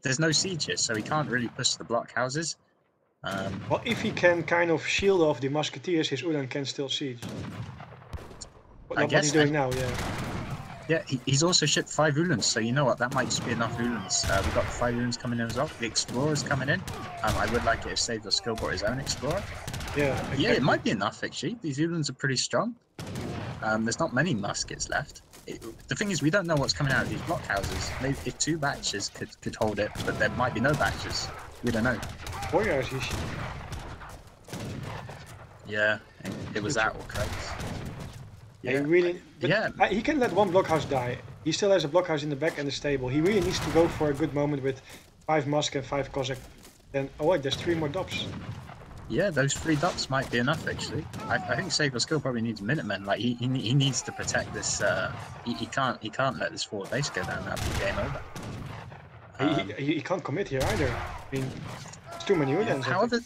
Speaker 2: there's no siege here, so he can't really push the block houses.
Speaker 1: Well, if he can kind of shield off the musketeers, his Ulan can still siege. What he's doing now, yeah.
Speaker 2: Yeah, he's also shipped 5 Ulans, so you know what, that might just be enough Ulans. We've got 5 Ulans coming in as well. The Explorer's coming in. I would like it if Save Your Skill brought his own Explorer.
Speaker 1: Yeah, exactly.
Speaker 2: Yeah, it might be enough, actually. These Ulans are pretty strong. There's not many muskets left. The thing is, we don't know what's coming out of these blockhouses. Maybe if 2 batches could hold it, but there might be no batches. We don't know.
Speaker 1: Warriors,
Speaker 2: yeah, it was that or crates.
Speaker 1: Yeah, he can let 1 blockhouse die. He still has a blockhouse in the back and a stable. He really needs to go for a good moment with 5 musk and 5 Cossack. Then, oh wait, there's 3 more dops.
Speaker 2: Yeah, those 3 dots might be enough actually. I think Save Your Skill probably needs Minutemen. Like he needs to protect this. He can't let this forward base go down. That'd be game over.
Speaker 1: He can't commit here either. I mean, it's too many units.
Speaker 2: Yeah, however,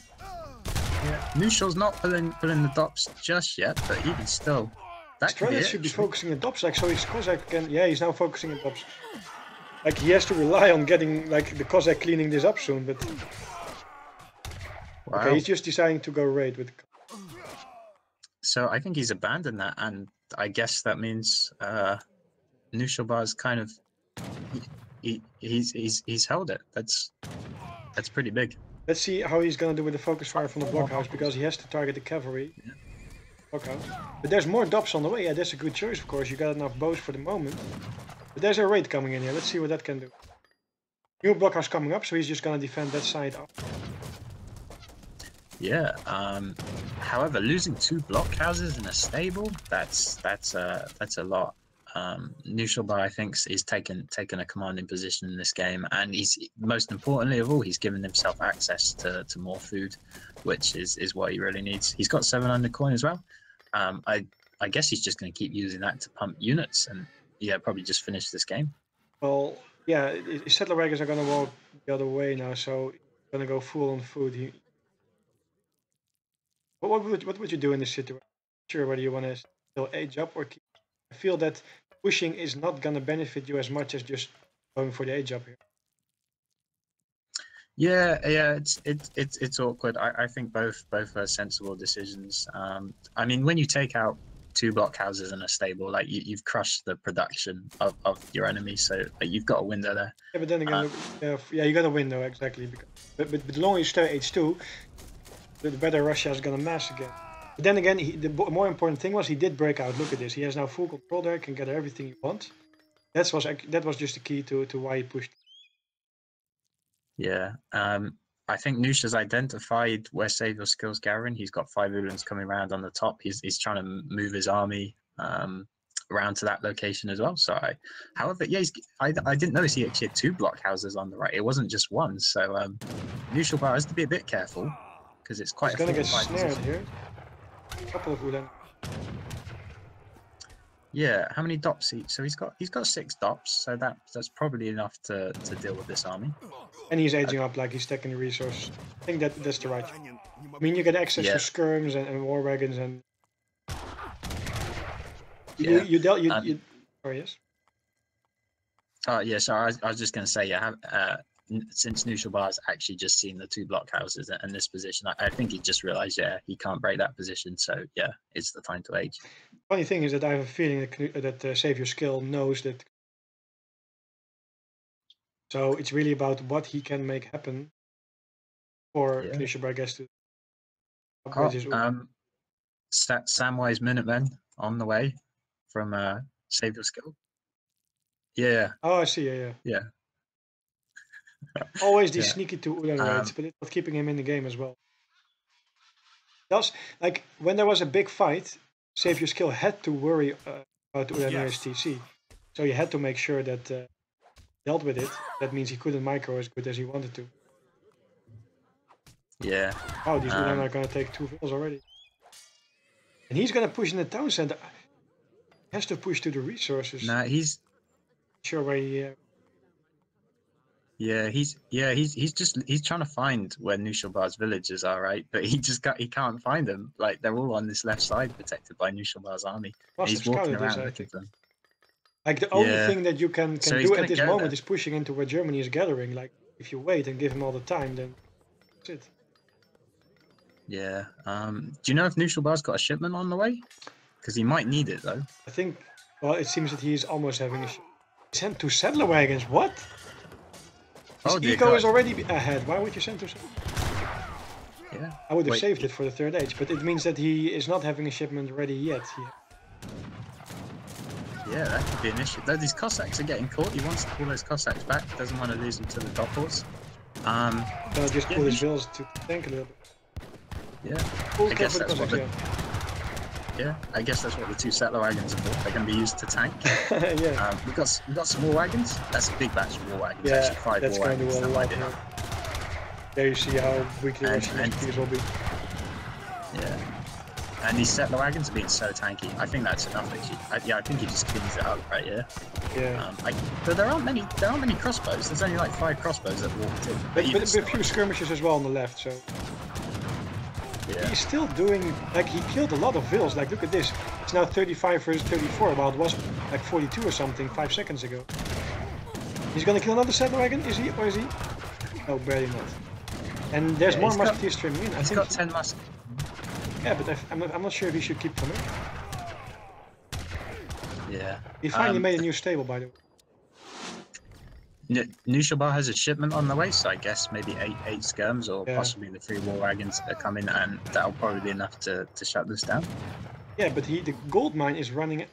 Speaker 2: Knuschel's not pulling the dots just yet, but even still, that could be it,
Speaker 1: should be focusing on dots. Like so, his Cossack can. Yeah, he's now focusing on dots. Like he has to rely on getting like the Cossack cleaning this up soon, but.
Speaker 2: Wow.
Speaker 1: Okay, he's just deciding to go raid with.
Speaker 2: So I think he's abandoned that, and I guess that means Knuschelbär's kind of he's held it. That's pretty big.
Speaker 1: Let's see how he's gonna do with the focus fire from the blockhouse because he has to target the cavalry.
Speaker 2: Yeah.
Speaker 1: Blockhouse. But there's more dops on the way. Yeah, that's a good choice, of course. You got enough bows for the moment. But there's a raid coming in here. Let's see what that can do. New blockhouse coming up, so he's just gonna defend that side up.
Speaker 2: Yeah. However, losing 2 blockhouses in a stable, that's a lot. Knuschelbär, I think, is taken a commanding position in this game, and he's most importantly of all, he's given himself access to more food, which is what he really needs. He's got 700 coin as well. I guess he's just going to keep using that to pump units, and probably just finish this game.
Speaker 1: Well, yeah, his settler wagons are gonna walk the other way now, so he's gonna go full on food. What would you do in this situation? Sure, whether you want to still age up or keep. I feel that pushing is not gonna benefit you as much as just going for the age up here.
Speaker 2: Yeah, it's awkward. I think both are sensible decisions. I mean, when you take out 2 blockhouses in a stable, like you've crushed the production of your enemy, so you've got a window there.
Speaker 1: Yeah, but then again, yeah, you got a window exactly. But the longer you stay H2, the better Russia is gonna mass again. But then again, the more important thing was he did break out. Look at this. He has now full control there, can get everything he wants. That was just the key to why he pushed.
Speaker 2: Yeah. I think Noosh has identified where Save Your Skill's gathering. He's got 5 Ulans coming around on the top. He's trying to move his army around to that location as well. So, however, yeah, I didn't notice he actually had 2 blockhouses on the right. It wasn't just one. So, Knuschelbär has to be a bit careful because it's quite.
Speaker 1: He's gonna get snared here. A couple of Ulan.
Speaker 2: Yeah, how many dops each? So he's got 6 dops, so that's probably enough to deal with this army.
Speaker 1: And he's aging up, like he's stacking the resources. I think that's the right thing. I mean, you get access to skirms and war wagons and. You oh yes.
Speaker 2: Oh yeah, so I was just going to say, since Knuschelbär's actually just seen the 2 blockhouses in this position, I think he just realised, he can't break that position, so yeah, it's the time to age.
Speaker 1: Funny thing is that I have a feeling that Save Your Skill knows that. So it's really about what he can make happen for Knuschelbär, I guess, to upgrade his.
Speaker 2: Samwise Minutemen on the way from Save Your Skill. Yeah.
Speaker 1: Oh, I see. Yeah. Always these sneaky 2 Ulan raids, but it's not keeping him in the game as well. Thus, like when there was a big fight, Save Your Skill had to worry about Ulan TC, so you had to make sure that dealt with it. That means he couldn't micro as good as he wanted to.
Speaker 2: Yeah.
Speaker 1: Oh, these Ulan are gonna take 2 villas already, and he's gonna push in the town center. He has to push to the resources.
Speaker 2: Nah, he's
Speaker 1: sure where he.
Speaker 2: He's trying to find where Knuschelbär's villages are, right? But he can't find them. Like they're all on this left side, protected by Knuschelbär's army. He's walking around looking for them.
Speaker 1: Like the only thing that you can do at this moment is pushing into where Germany is gathering. Like if you wait and give him all the time, then that's it.
Speaker 2: Yeah. Do you know if Knuschelbär's got a shipment on the way? Because he might need it though.
Speaker 1: I think. Well, it seems that he's almost having a. Sent 2 settler wagons. What? His eco is already ahead. Why would you send 2 settler?
Speaker 2: Yeah.
Speaker 1: I would have saved it for the 3rd age, but it means that he is not having a shipment ready yet.
Speaker 2: Yeah, that could be an issue. Though these Cossacks are getting caught. He wants to pull those Cossacks back. Doesn't want to lose them to the top horse.
Speaker 1: Gonna just pull his bills to tank a little bit.
Speaker 2: Yeah. I guess that's what the 2 settler wagons are for. They're going to be used to tank.
Speaker 1: Yeah.
Speaker 2: We got some war wagons. That's a big batch of war wagons.
Speaker 1: Yeah,
Speaker 2: actually, 5
Speaker 1: that's
Speaker 2: war
Speaker 1: going to
Speaker 2: wagons.
Speaker 1: do a lot. There you see how weak the Russian SPs will be.
Speaker 2: Yeah. And these settler wagons are being so tanky. I think that's enough actually. I think he just cleans it up right here.
Speaker 1: Yeah.
Speaker 2: But there aren't many crossbows. There's only like 5 crossbows that walked in.
Speaker 1: But a few skirmishes as well on the left, so
Speaker 2: yeah.
Speaker 1: he's still doing, like, he killed a lot of vills. Like, look at this. It's now 35 versus 34, while it was like 42 or something 5 seconds ago. He's gonna kill another settler wagon, is he? Or is he? No, barely not. And there's more musketeers streaming in.
Speaker 2: He's got 10 musketeers.
Speaker 1: Yeah, but I'm not sure if he should keep coming.
Speaker 2: Yeah.
Speaker 1: He finally made a new stable, by the way.
Speaker 2: Knuschelbär has a shipment on the way, so I guess maybe 8 skirms or possibly the 3 war wagons that are coming, and that'll probably be enough to shut this down.
Speaker 1: Yeah, but the gold mine is running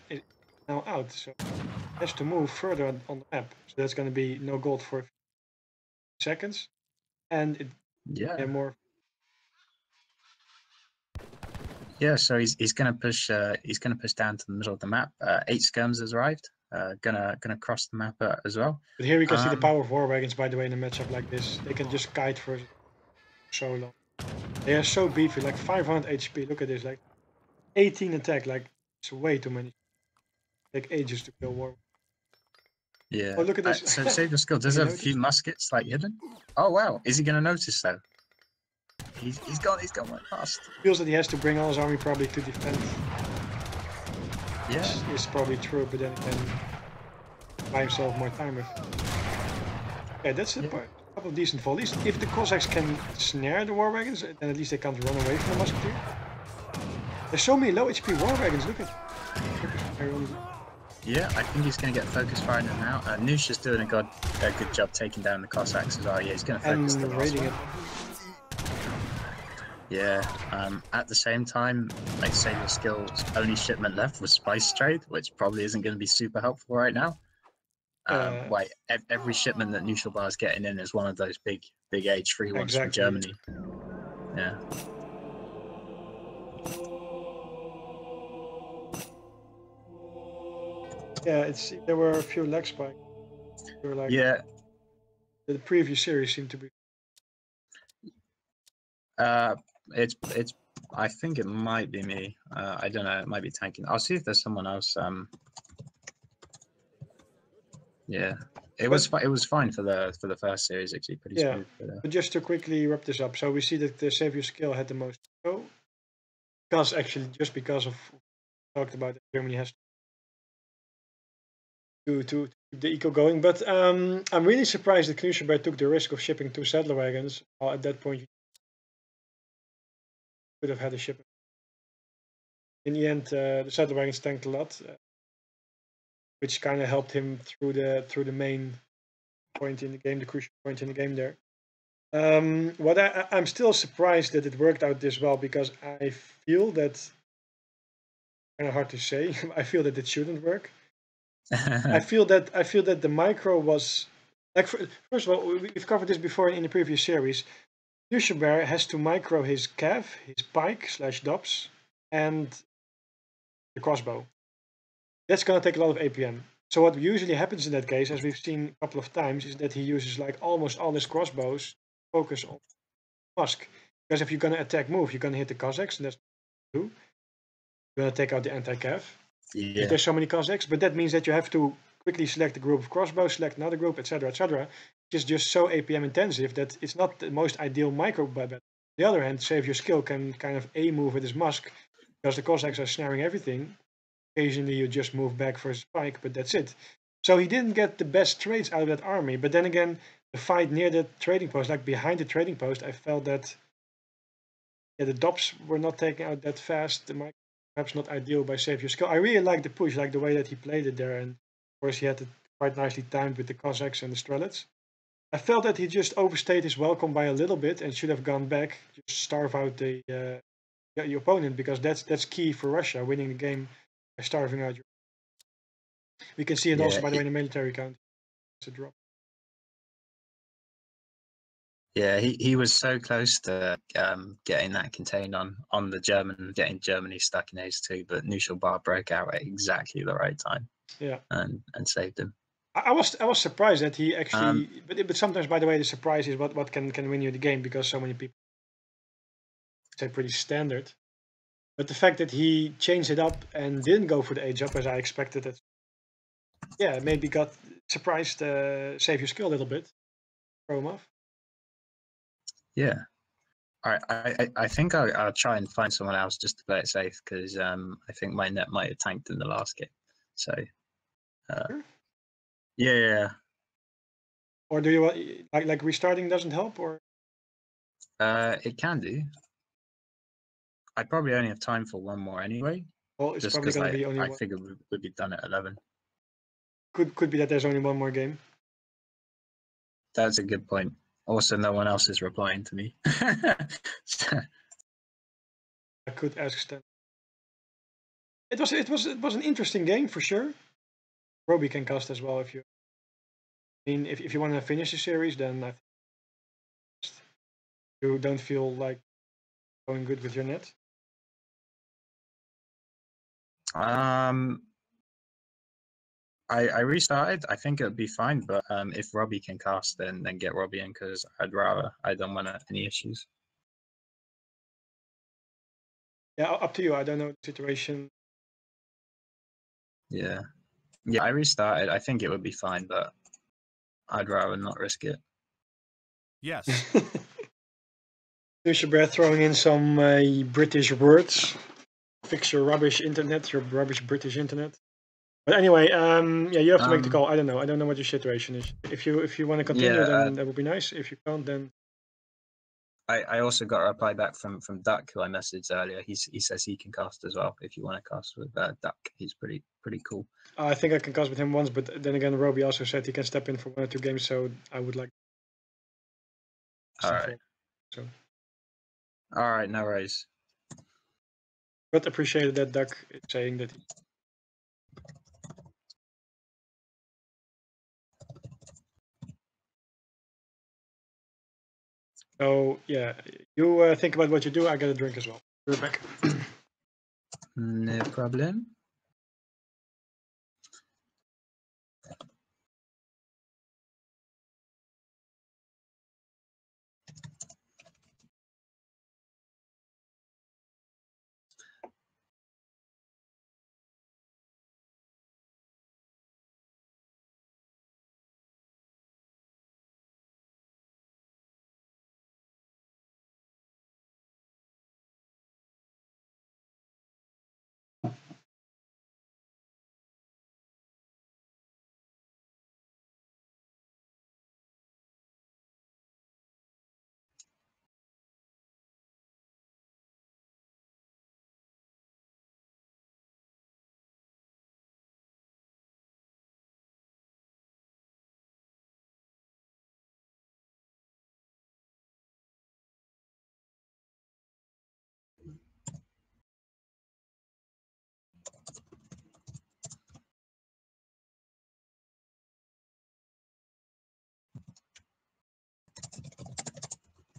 Speaker 1: now out, so he has to move further on the map. So there's going to be no gold for seconds, and more.
Speaker 2: Yeah, so he's gonna push down to the middle of the map. 8 skirms has arrived. Gonna cross the map as well.
Speaker 1: But here we can see the power of war wagons, by the way, in a matchup like this. They can just kite for so long. They are so beefy, like 500 HP. Look at this, like 18 attack, like it's way too many. Take ages to kill war.
Speaker 2: Yeah.
Speaker 1: Oh, look at this.
Speaker 2: So save your skill. Does have a few muskets like hidden? Oh wow, is he gonna notice though? He's gone right past.
Speaker 1: Feels that he has to bring all his army probably to defend.
Speaker 2: Yeah.
Speaker 1: It's probably true, but then he can buy himself more time with. Yeah, that's a couple of decent volleys. If the Cossacks can snare the war wagons, then at least they can't run away from the musketeer. There's so many low HP war wagons, look at.
Speaker 2: Yeah, I think he's going to get focus firing them now. Noosh is doing a good job taking down the Cossacks as well. Yeah, he's going to focus the raiding it. Yeah, at the same time, like say your skill's only shipment left was spice trade, which probably isn't going to be super helpful right now. Every shipment that Knuschelbär is getting in is one of those big H3 ones from Germany. Yeah.
Speaker 1: Yeah, there were a few lag spikes. They were like, the previous series seemed to be.
Speaker 2: It's. I think it might be me. I don't know. It might be tanking. I'll see if there's someone else. Yeah, it was fine for the first series actually, pretty smooth.
Speaker 1: But just to quickly wrap this up, so we see that the Savior skill had the most go, because actually just because of talked about it, Germany has to keep the eco going. But I'm really surprised that Knuschelbär took the risk of shipping 2 settler wagons. At that point, you could have had a shipment. In the end, the settler wagons tanked a lot, which kind of helped him through the main point in the game, the crucial point in the game there. I'm still surprised that it worked out this well, because I feel that, kind of hard to say, I feel that it shouldn't work. I feel that the micro was like, first of all, we've covered this before in the previous series. Knuschelbär has to micro his cav, his pike / dops, and the crossbow. That's gonna take a lot of APM. So what usually happens in that case, as we've seen a couple of times, is that he uses like almost all his crossbows to focus on Musk. Because if you're gonna attack move, you're gonna hit the Cossacks, and that's what you do. You're gonna take out the anti-cav.
Speaker 2: Yeah.
Speaker 1: If there's so many Cossacks, but that means that you have to quickly select a group of crossbows, select another group, etc., etc. Which is just so APM intensive that it's not the most ideal micro battle. On the other hand, save your skill can kind of move with his Musk, because the Cossacks are snaring everything. Occasionally you just move back for his spike, but that's it. So he didn't get the best trades out of that army. But then again, the fight near the trading post, like behind the trading post, I felt that the dops were not taken out that fast. The micro perhaps not ideal by save your skill. I really like the push, like the way that he played it there, and of course he had it quite nicely timed with the Cossacks and the Strelets. I felt that he just overstayed his welcome by a little bit and should have gone back, just starve out the opponent, because that's key for Russia, winning the game by starving out your. We can see it also, by the way, in the military count. It's a drop.
Speaker 2: Yeah, he was so close to getting that contained on the German, getting Germany stuck in Ace-2, but Knuschelbär broke out at exactly the right time.
Speaker 1: Yeah,
Speaker 2: and saved him.
Speaker 1: I was surprised that he actually, but sometimes, by the way, the surprise is what can win you the game, because so many people say pretty standard. But the fact that he changed it up and didn't go for the age up as I expected it, yeah, maybe got surprised Save Your Skill a little bit. Throw him off.
Speaker 2: Yeah. All right, I think I'll try and find someone else just to play it safe because I think my net might have tanked in the last game. So,
Speaker 1: Sure.
Speaker 2: yeah.
Speaker 1: Or do you want like restarting doesn't help, or?
Speaker 2: It can do. I probably only have time for one more anyway.
Speaker 1: Well, it's
Speaker 2: Just
Speaker 1: probably
Speaker 2: because
Speaker 1: going to be only
Speaker 2: I
Speaker 1: one.
Speaker 2: figured we'd be done at 11.
Speaker 1: Could be that there's only one more game.
Speaker 2: That's a good point. Also, no one else is replying to me.
Speaker 1: I could ask Stan. It was an interesting game for sure. Roby can cast as well if you. I mean, if you want to finish the series, then I think you don't feel like going good with your net.
Speaker 2: I restarted. I think it would be fine, but if Robbie can cast, then get Robbie in because I don't want any issues.
Speaker 1: Yeah, up to you. I don't know the situation.
Speaker 2: Yeah, I restarted. I think it would be fine, but I'd rather not risk it.
Speaker 4: Yes.
Speaker 1: Knuschelbär throwing in some British words. Fix your rubbish internet, your rubbish British internet. But anyway, yeah, you have to make the call. I don't know. I don't know what your situation is. If you want to continue, then that would be nice. If you can't, then
Speaker 2: I also got a reply back from Duck, who I messaged earlier. He says he can cast as well. If you want to cast with Duck, he's pretty cool.
Speaker 1: I think I can cast with him once, but then again, Roby also said he can step in for 1 or 2 games, so I would like.
Speaker 2: All right.
Speaker 1: So.
Speaker 2: All right, no worries.
Speaker 1: But appreciated that Duck is saying that. So yeah, you think about what you do. I get a drink as well. Be right back.
Speaker 2: No problem.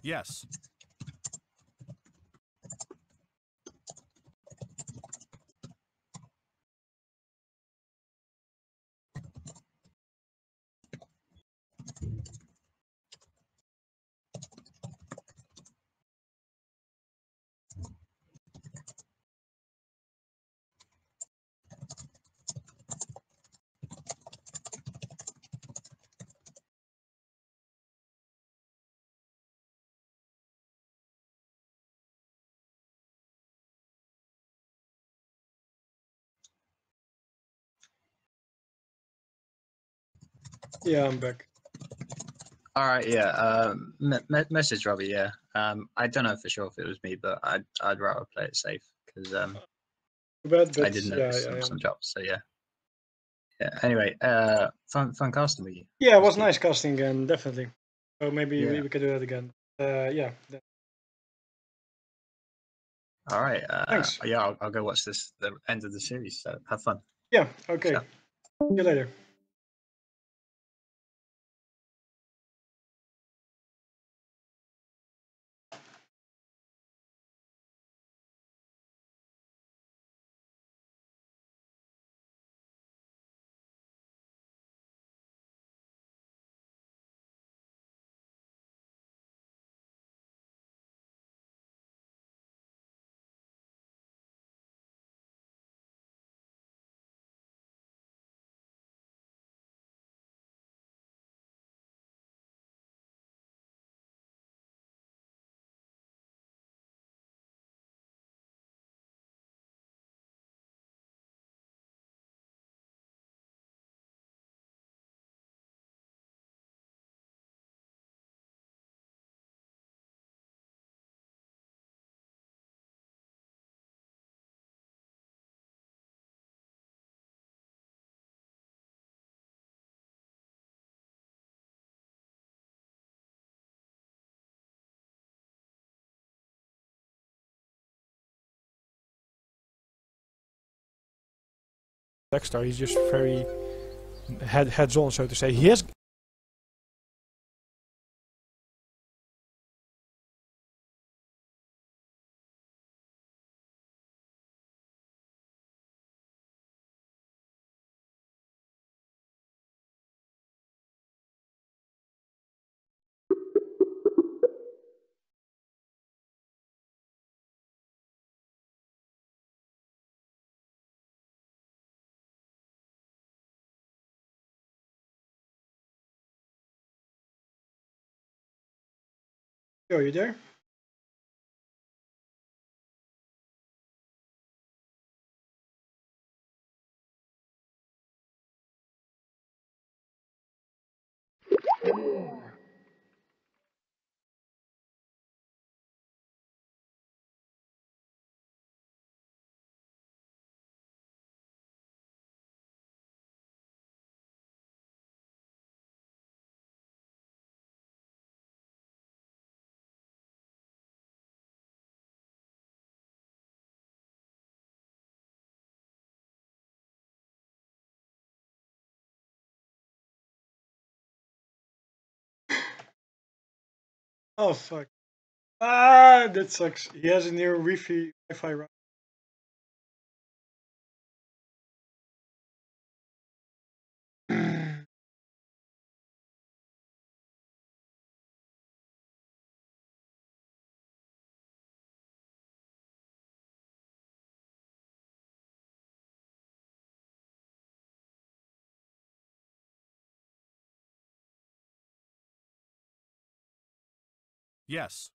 Speaker 4: Yes.
Speaker 1: Yeah, I'm back.
Speaker 2: All right, yeah. Message Robbie. Yeah. I don't know for sure if it was me, but I'd rather play it safe because
Speaker 1: But
Speaker 2: I did notice some drops. So yeah. Anyway, fun casting with you.
Speaker 1: Yeah, it was nice casting again, definitely. So maybe we could do that again. Yeah.
Speaker 2: All right.
Speaker 1: Thanks.
Speaker 2: Yeah, I'll go watch the end of the series. So have fun.
Speaker 1: Yeah. Okay.
Speaker 2: Ciao.
Speaker 1: See you later. Blackstar. He's just very heads-on, so to say. He has. Are you there? Oh fuck. Ah, that sucks. He has a new Wi-Fi router.
Speaker 4: Yes.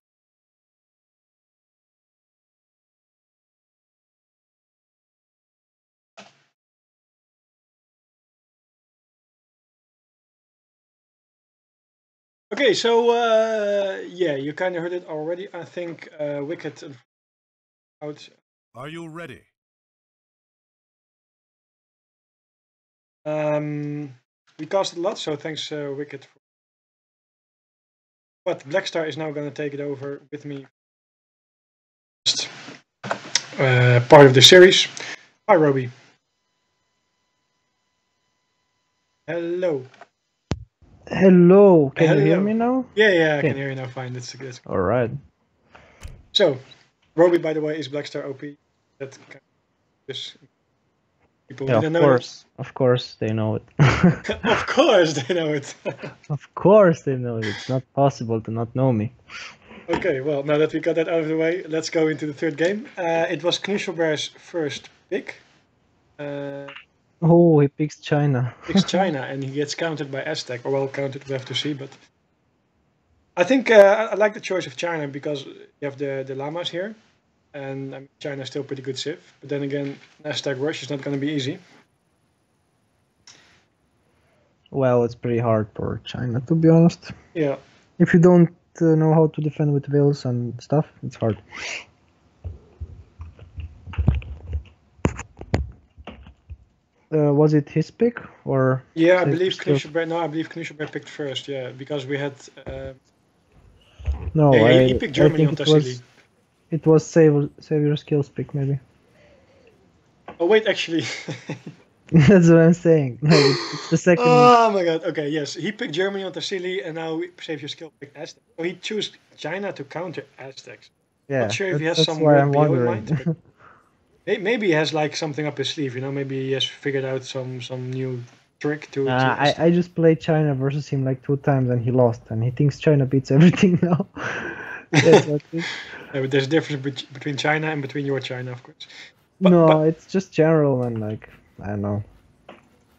Speaker 1: Okay, so yeah, you kind of heard it already. I think Wicked out.
Speaker 4: Are you ready?
Speaker 1: We casted a lot, so thanks Wicked. But Blackstar is now going to take it over with me. Part of the series. Hi, Robbie. Hello.
Speaker 5: Hello, can you hear
Speaker 1: Hello.
Speaker 5: me now?
Speaker 1: Yeah, I
Speaker 5: Okay.
Speaker 1: can hear you now. Fine. That's
Speaker 5: All right.
Speaker 1: So, Robbie, by the way, is Blackstar OP. That kind of just people
Speaker 5: Yeah,
Speaker 1: didn't
Speaker 5: of
Speaker 1: know
Speaker 5: course, they know it.
Speaker 1: that. Of course, they know it.
Speaker 5: Of course they know it. It's not possible to not know me.
Speaker 1: Okay, well, now that we got that out of the way, let's go into the third game. It was Knuschelbär's first pick.
Speaker 5: Oh, he picks China.
Speaker 1: Picks China, and he gets countered by Aztec. Or well counted, we have to see. But I think I like the choice of China because you have the llamas here. And I mean, China's still pretty good civ. But then again, Aztec Rush is not going to be easy.
Speaker 5: Well, it's pretty hard for China, to be honest.
Speaker 1: Yeah.
Speaker 5: If you don't know how to defend with wheels and stuff, it's hard. Was it his pick or?
Speaker 1: Yeah, I believe Knuschelbär. No, I believe Knuschelbär picked first. Yeah, because we had.
Speaker 5: No,
Speaker 1: yeah, he picked Germany on Tassili.
Speaker 5: It was save your skills pick maybe.
Speaker 1: Oh wait, actually.
Speaker 5: That's what I'm saying. Like, it's the second.
Speaker 1: Oh my god. Okay, yes, he picked Germany on Tassili, and now save your skill picked Aztecs. So he chose China to counter Aztecs.
Speaker 5: Yeah,
Speaker 1: Not sure if he has
Speaker 5: that's
Speaker 1: some
Speaker 5: why
Speaker 1: weird
Speaker 5: I'm
Speaker 1: BO in
Speaker 5: wondering.
Speaker 1: mind. But maybe he has like something up his sleeve. You know, maybe he has figured out some new trick to.
Speaker 5: I just played China versus him like 2 times and he lost, and he thinks China beats everything now. That's what it is.
Speaker 1: Yeah, but there's a difference between China and between your China, of course.
Speaker 5: No, it's just general and like I don't know.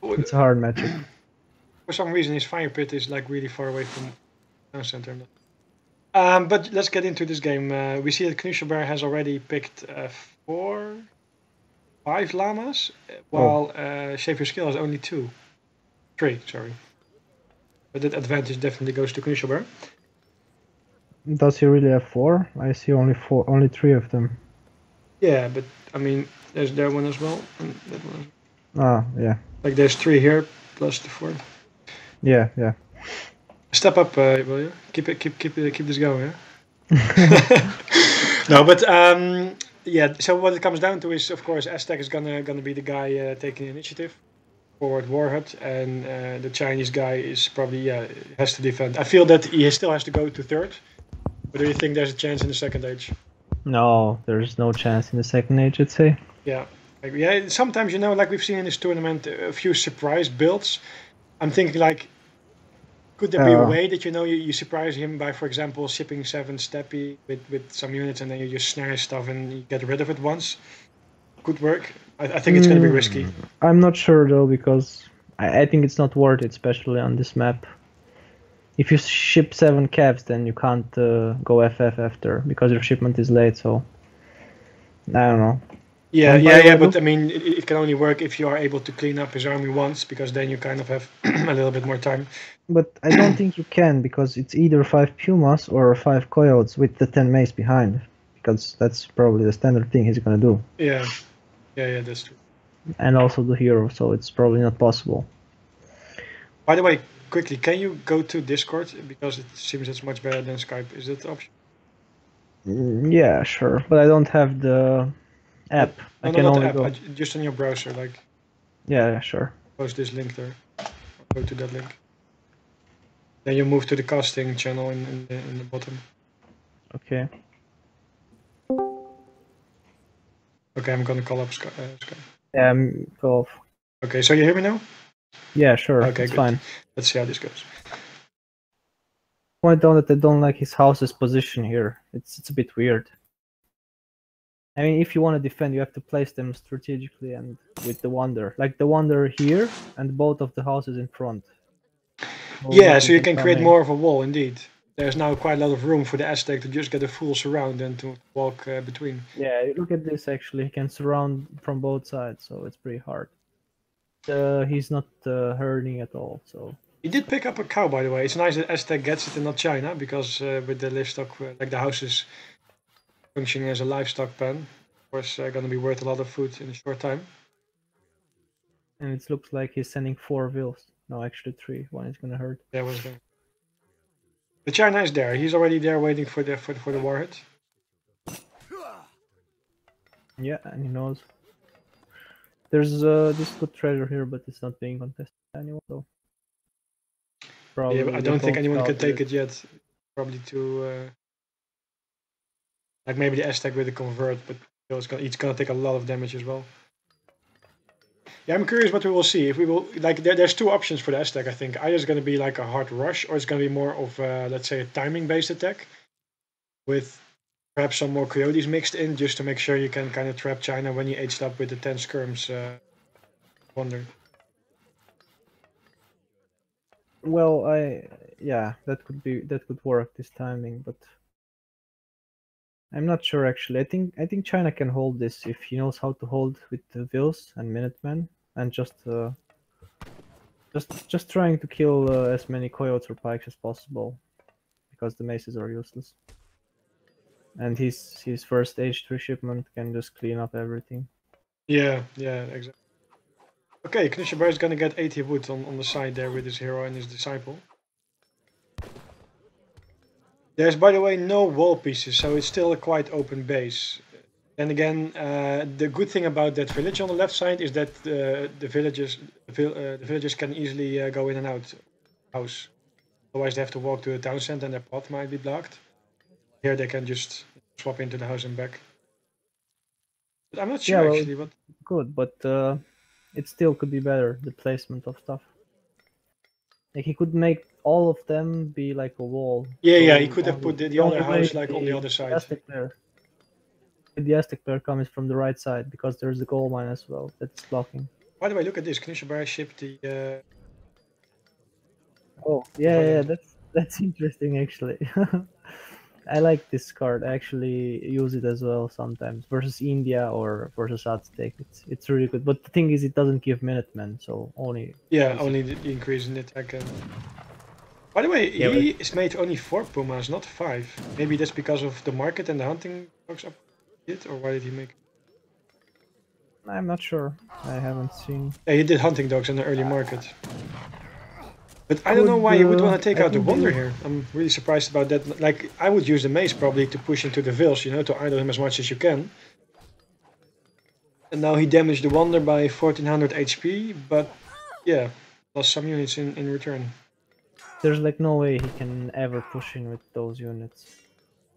Speaker 5: It's a hard matchup.
Speaker 1: For some reason, his fire pit is like really far away from town center. But let's get into this game. We see that Knuschelbär has already picked 5 llamas, while Save Your Skill has only 3, sorry. But that advantage definitely goes to Knuschelbär.
Speaker 5: Does he really have 4? I see only 3 of them.
Speaker 1: Yeah, but I mean, there's that one as well, and that one as well.
Speaker 5: Ah, yeah.
Speaker 1: Like there's 3 here plus the 4.
Speaker 5: Yeah.
Speaker 1: Step up, will you? Keep this going, yeah. No, but Yeah, so what it comes down to is, of course, Aztec is gonna be the guy taking the initiative forward War Hut, and the Chinese guy is probably has to defend. I feel that he still has to go to third. Or do you think there's a chance in the second age?
Speaker 5: No, there's no chance in the second age, I'd say.
Speaker 1: Yeah, like, yeah. Sometimes like we've seen in this tournament, a few surprise builds. I'm thinking like, could there be a way that you surprise him by, for example, shipping 7 Steppy with some units, and then you just snare his stuff and you get rid of it once? Could work. I think it's going to be risky.
Speaker 5: I'm not sure though, because I think it's not worth it, especially on this map. If you ship 7 cabs, then you can't go FF after, because your shipment is late, so I don't know.
Speaker 1: Yeah, but I mean, it can only work if you are able to clean up his army once, because then you kind of have a little bit more time.
Speaker 5: But I don't think you can, because it's either 5 Pumas or 5 Coyotes with the 10 Mace behind, because that's probably the standard thing he's gonna do.
Speaker 1: Yeah, that's true.
Speaker 5: And also the hero, so it's probably not possible.
Speaker 1: By the way, quickly, can you go to Discord, because it seems it's much better than Skype? Is that the option?
Speaker 5: Yeah, sure, but I don't have the app.
Speaker 1: No,
Speaker 5: I can
Speaker 1: not
Speaker 5: only
Speaker 1: the app.
Speaker 5: go.
Speaker 1: Just on your browser, like.
Speaker 5: Yeah, sure.
Speaker 1: Post this link there. Go to that link. Then you move to the casting channel in the bottom.
Speaker 5: Okay.
Speaker 1: Okay, I'm gonna call up Skype.
Speaker 5: Yeah, go off.
Speaker 1: Okay, so you hear me now?
Speaker 5: Yeah, sure.
Speaker 1: Okay,
Speaker 5: it's
Speaker 1: good.
Speaker 5: Fine.
Speaker 1: Let's see how this goes.
Speaker 5: Point out that I don't like his house's position here. It's a bit weird. I mean, if you want to defend, you have to place them strategically and with the wonder. Like the wonder here and both of the houses in front.
Speaker 1: Yeah, so you can create more of a wall, indeed. There's now quite a lot of room for the Aztec to just get a full surround and to walk between.
Speaker 5: Yeah, look at this actually. He can surround from both sides, so it's pretty hard. He's not hurting at all, so...
Speaker 1: He did pick up a cow, by the way. It's nice that Aztec gets it and not China, because with the livestock, like the houses functioning as a livestock pen, of course, going to be worth a lot of food in a short time.
Speaker 5: And it looks like he's sending 4 vills. No, actually 3. One is gonna hurt.
Speaker 1: Yeah, was there. The China is there. He's already there waiting for the warhead.
Speaker 5: Yeah, and he knows. There's this good treasure here, but it's not being contested anymore, so...
Speaker 1: Yeah, but I don't think anyone can take it yet. Probably too... like maybe the Aztec with the convert, but it's gonna take a lot of damage as well. Yeah, I'm curious what we will see. If we will, like, there's 2 options for the Aztec, I think. Either it's going to be like a hard rush, or it's going to be more of, let's say, a timing-based attack with perhaps some more coyotes mixed in, just to make sure you can kind of trap China when you aged up with the 10 skirms. Wonder.
Speaker 5: Well, yeah, that could work, this timing, but I'm not sure actually. I think China can hold this if he knows how to hold with the Vils and Minutemen, and just trying to kill as many coyotes or pikes as possible, because the maces are useless. And his first age 3 shipment can just clean up everything.
Speaker 1: Yeah, exactly. Okay, Knuschelbär is gonna get 80 wood on the side there with his hero and his disciple. There's, by the way, no wall pieces, so it's still a quite open base. And again, the good thing about that village on the left side is that the villagers can easily go in and out house. Otherwise, they have to walk to the town center and their path might be blocked. Here, they can just swap into the house and back. But I'm not sure actually. What?
Speaker 5: Good, but it still could be better, the placement of stuff. Like he could make all of them be like a wall.
Speaker 1: Yeah, he could have put the other house like on the other side.
Speaker 5: The Aztec player comes from the right side, because there's the gold mine as well that's blocking.
Speaker 1: By the way, look at this. Knuschelbär shipped the...
Speaker 5: Oh, yeah, that's interesting actually. I like this card. I actually use it as well sometimes versus India or versus Aztec. It's really good. But the thing is, it doesn't give Minutemen, so only.
Speaker 1: Yeah, only the increase in the attack. By the way, he is made only 4 Pumas, not 5. Maybe that's because of the market and the hunting dogs up it, or why did he make?
Speaker 5: I'm not sure. I haven't seen.
Speaker 1: Yeah, he did hunting dogs in the early market. But I don't know why you would want to take out the Wonder here. I'm really surprised about that. Like, I would use the mace probably to push into the Vils, to idle him as much as you can. And now he damaged the Wonder by 1400 HP, but yeah, lost some units in return.
Speaker 5: There's like no way he can ever push in with those units.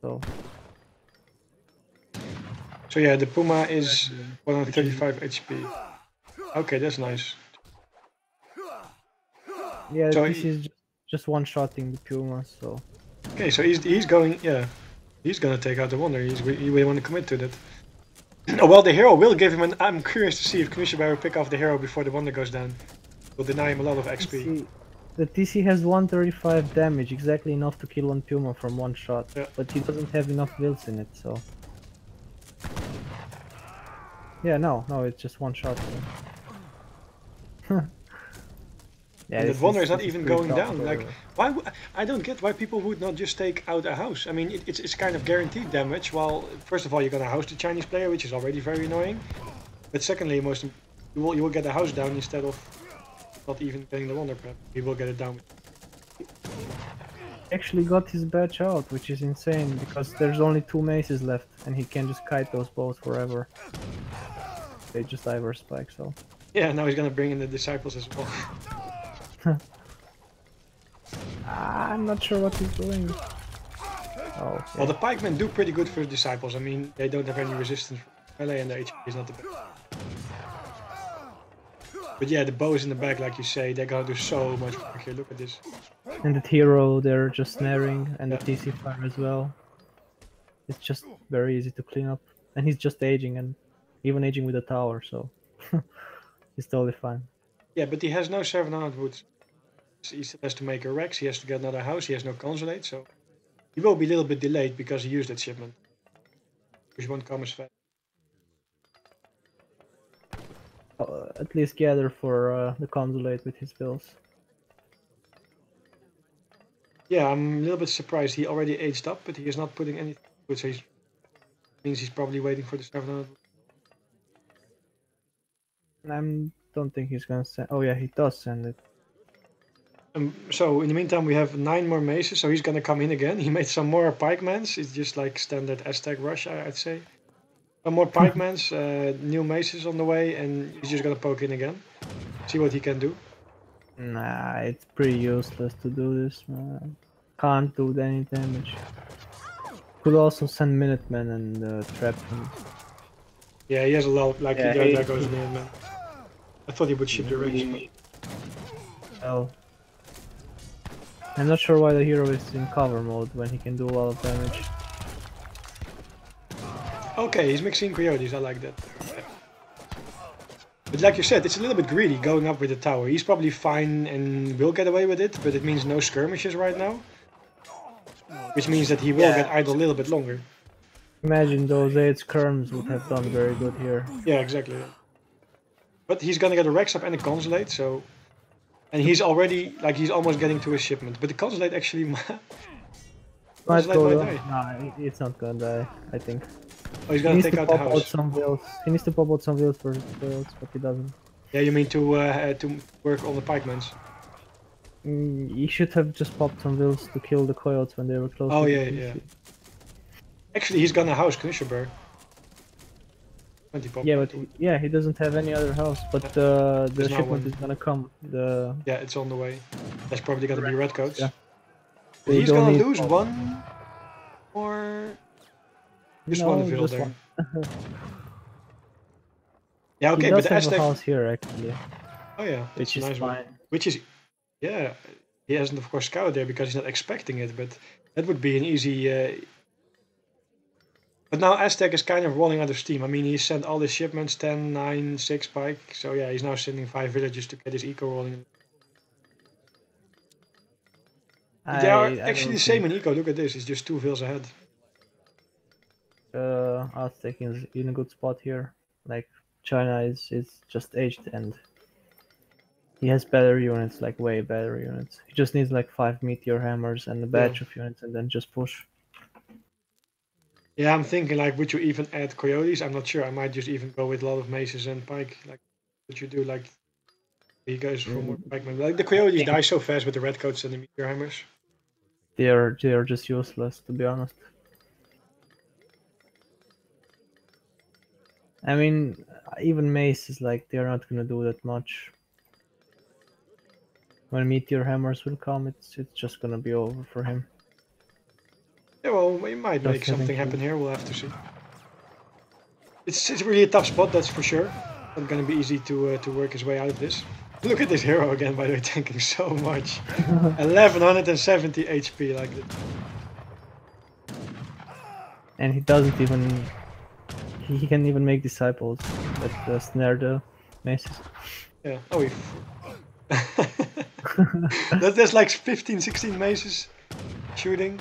Speaker 5: So
Speaker 1: yeah, the Puma is 135 HP. Okay, that's nice.
Speaker 5: yeah,
Speaker 1: So
Speaker 5: this is just one-shotting the Puma. So
Speaker 1: okay, so he's going, yeah, he's gonna take out the Wonder. He will want to commit to that. Oh, well, the hero will give him an. I'm curious to see if Knuschelbär will pick off the hero before the Wonder goes down. Will deny him a lot of XP.
Speaker 5: The TC has 135 damage, exactly enough to kill one Puma from one shot.
Speaker 1: Yeah.
Speaker 5: But he doesn't have enough wills in it, so. Yeah, no, it's just one shot. So. Yeah,
Speaker 1: And that Wonder is not even going down.
Speaker 5: for-
Speaker 1: Like, why? I don't get why people would not just take out a house. I mean, it's kind of guaranteed damage. Well, first of all, you're gonna house the Chinese player, which is already very annoying. But secondly, you will get a house down instead of not even getting the Wonder prep. He will get it down.
Speaker 5: Actually got his badge out, which is insane because there's only 2 maces left and he can just kite those bows forever. They just diver spike, so.
Speaker 1: Yeah, now he's gonna bring in the disciples as well.
Speaker 5: I'm not sure what he's doing. Oh, okay.
Speaker 1: Well, the pikemen do pretty good for the disciples. I mean, they don't have any resistance from melee and the HP is not the best. But yeah, the bows in the back, like you say, they're gonna do so much work here. Look at this.
Speaker 5: And the hero, they're just snaring, and the TC fire as well. It's just very easy to clean up. And he's just aging, and even aging with a tower, so he's totally fine.
Speaker 1: Yeah, but he has no 700 wood. He still has to make a Rex, he has to get another house, he has no consulate, so he will be a little bit delayed because he used that shipment. Which won't come as fast.
Speaker 5: At least gather for the consulate with his bills.
Speaker 1: Yeah, I'm a little bit surprised. He already aged up, but he is not putting anything to it, so means he's probably waiting for the 700.
Speaker 5: I don't think he's gonna send. Oh yeah, he does send it.
Speaker 1: So in the meantime, we have 9 more maces, so he's gonna come in again. He made some more pikemans. It's just like standard Aztec rush, I'd say. Some more pikemans, new maces on the way, and he's just gonna poke in again. See what he can do.
Speaker 5: Nah, it's pretty useless to do this, man. Can't do any damage. Could also send Minutemen and trap him.
Speaker 1: Yeah, he has a lot, like
Speaker 5: Yeah,
Speaker 1: there goes man. I thought he would ship the range.
Speaker 5: Well, I'm not sure why the hero is in cover mode when he can do a lot of damage.
Speaker 1: Okay, he's mixing coyotes, I like that. But like you said, it's a little bit greedy going up with the tower. He's probably fine and will get away with it, but it means no skirmishes right now. Which means that he will get idle a little bit longer.
Speaker 5: Imagine those 8 skirms would have done very good here.
Speaker 1: Yeah, exactly. But he's gonna get a Rex up and a consulate, so... And he's already, like, he's almost getting to his shipment. But the consulate actually
Speaker 5: Might go
Speaker 1: die.
Speaker 5: Nah, it's not gonna die, I think.
Speaker 1: Oh, he's
Speaker 5: He
Speaker 1: gonna
Speaker 5: needs
Speaker 1: take
Speaker 5: to
Speaker 1: out the
Speaker 5: pop out
Speaker 1: house.
Speaker 5: some wheels. He needs to pop out some wheels for his wheels, but he doesn't.
Speaker 1: Yeah, you mean to work on the pikemans?
Speaker 5: He should have just popped some wheels to kill the coyotes when they were close.
Speaker 1: Oh
Speaker 5: to
Speaker 1: yeah,
Speaker 5: the
Speaker 1: yeah.
Speaker 5: PC.
Speaker 1: Actually, he's gonna house Knuschelbär. 20 pop.
Speaker 5: Yeah, but he doesn't have any other house. But the
Speaker 1: There's now
Speaker 5: shipment
Speaker 1: one.
Speaker 5: is gonna come. The
Speaker 1: Yeah, it's on the way. That's probably gonna be redcoats.
Speaker 5: Yeah.
Speaker 1: But
Speaker 5: They
Speaker 1: he's
Speaker 5: don't
Speaker 1: gonna
Speaker 5: need
Speaker 1: lose
Speaker 5: pop.
Speaker 1: one or just
Speaker 5: No,
Speaker 1: one field
Speaker 5: just
Speaker 1: there.
Speaker 5: one.
Speaker 1: Yeah, okay,
Speaker 5: he
Speaker 1: but
Speaker 5: does
Speaker 1: the
Speaker 5: have
Speaker 1: Aztec.
Speaker 5: a house here actually,
Speaker 1: Oh yeah,
Speaker 5: which
Speaker 1: that's a
Speaker 5: is
Speaker 1: nice one.
Speaker 5: fine.
Speaker 1: Which is, yeah, he hasn't of course scouted there because he's not expecting it, but that would be an easy. But now Aztec is kind of rolling out of steam. I mean, he sent all his shipments, 10, 9, 6 pike. So yeah, he's now sending 5 villages to get his eco rolling. They are actually the same in eco. Look at this. It's just 2 vills ahead.
Speaker 5: Aztec is in a good spot here. Like China is just aged and he has better units, like way better units. He just needs like 5 meteor hammers and a batch of units and then just push.
Speaker 1: Yeah, I'm thinking like, would you even add coyotes? I'm not sure. I might just even go with a lot of maces and pike. Like, what you do? Like, he goes for more pikemen. Like the coyotes die so fast with the redcoats and the meteor hammers.
Speaker 5: They are just useless, to be honest. I mean, even Mace is like, they're not gonna do that much. When Meteor Hammers will come, it's just gonna be over for him.
Speaker 1: Yeah, well, we might
Speaker 5: Just
Speaker 1: make something
Speaker 5: having
Speaker 1: happen
Speaker 5: to-
Speaker 1: here. We'll have to see. It's really a tough spot, that's for sure. Not gonna be easy to work his way out of this. Look at this hero again, by the way, tanking so much. 1170 HP, like that.
Speaker 5: And he doesn't even... He can even make disciples that snare the maces.
Speaker 1: Yeah. Oh, there's like 15, 16 maces shooting.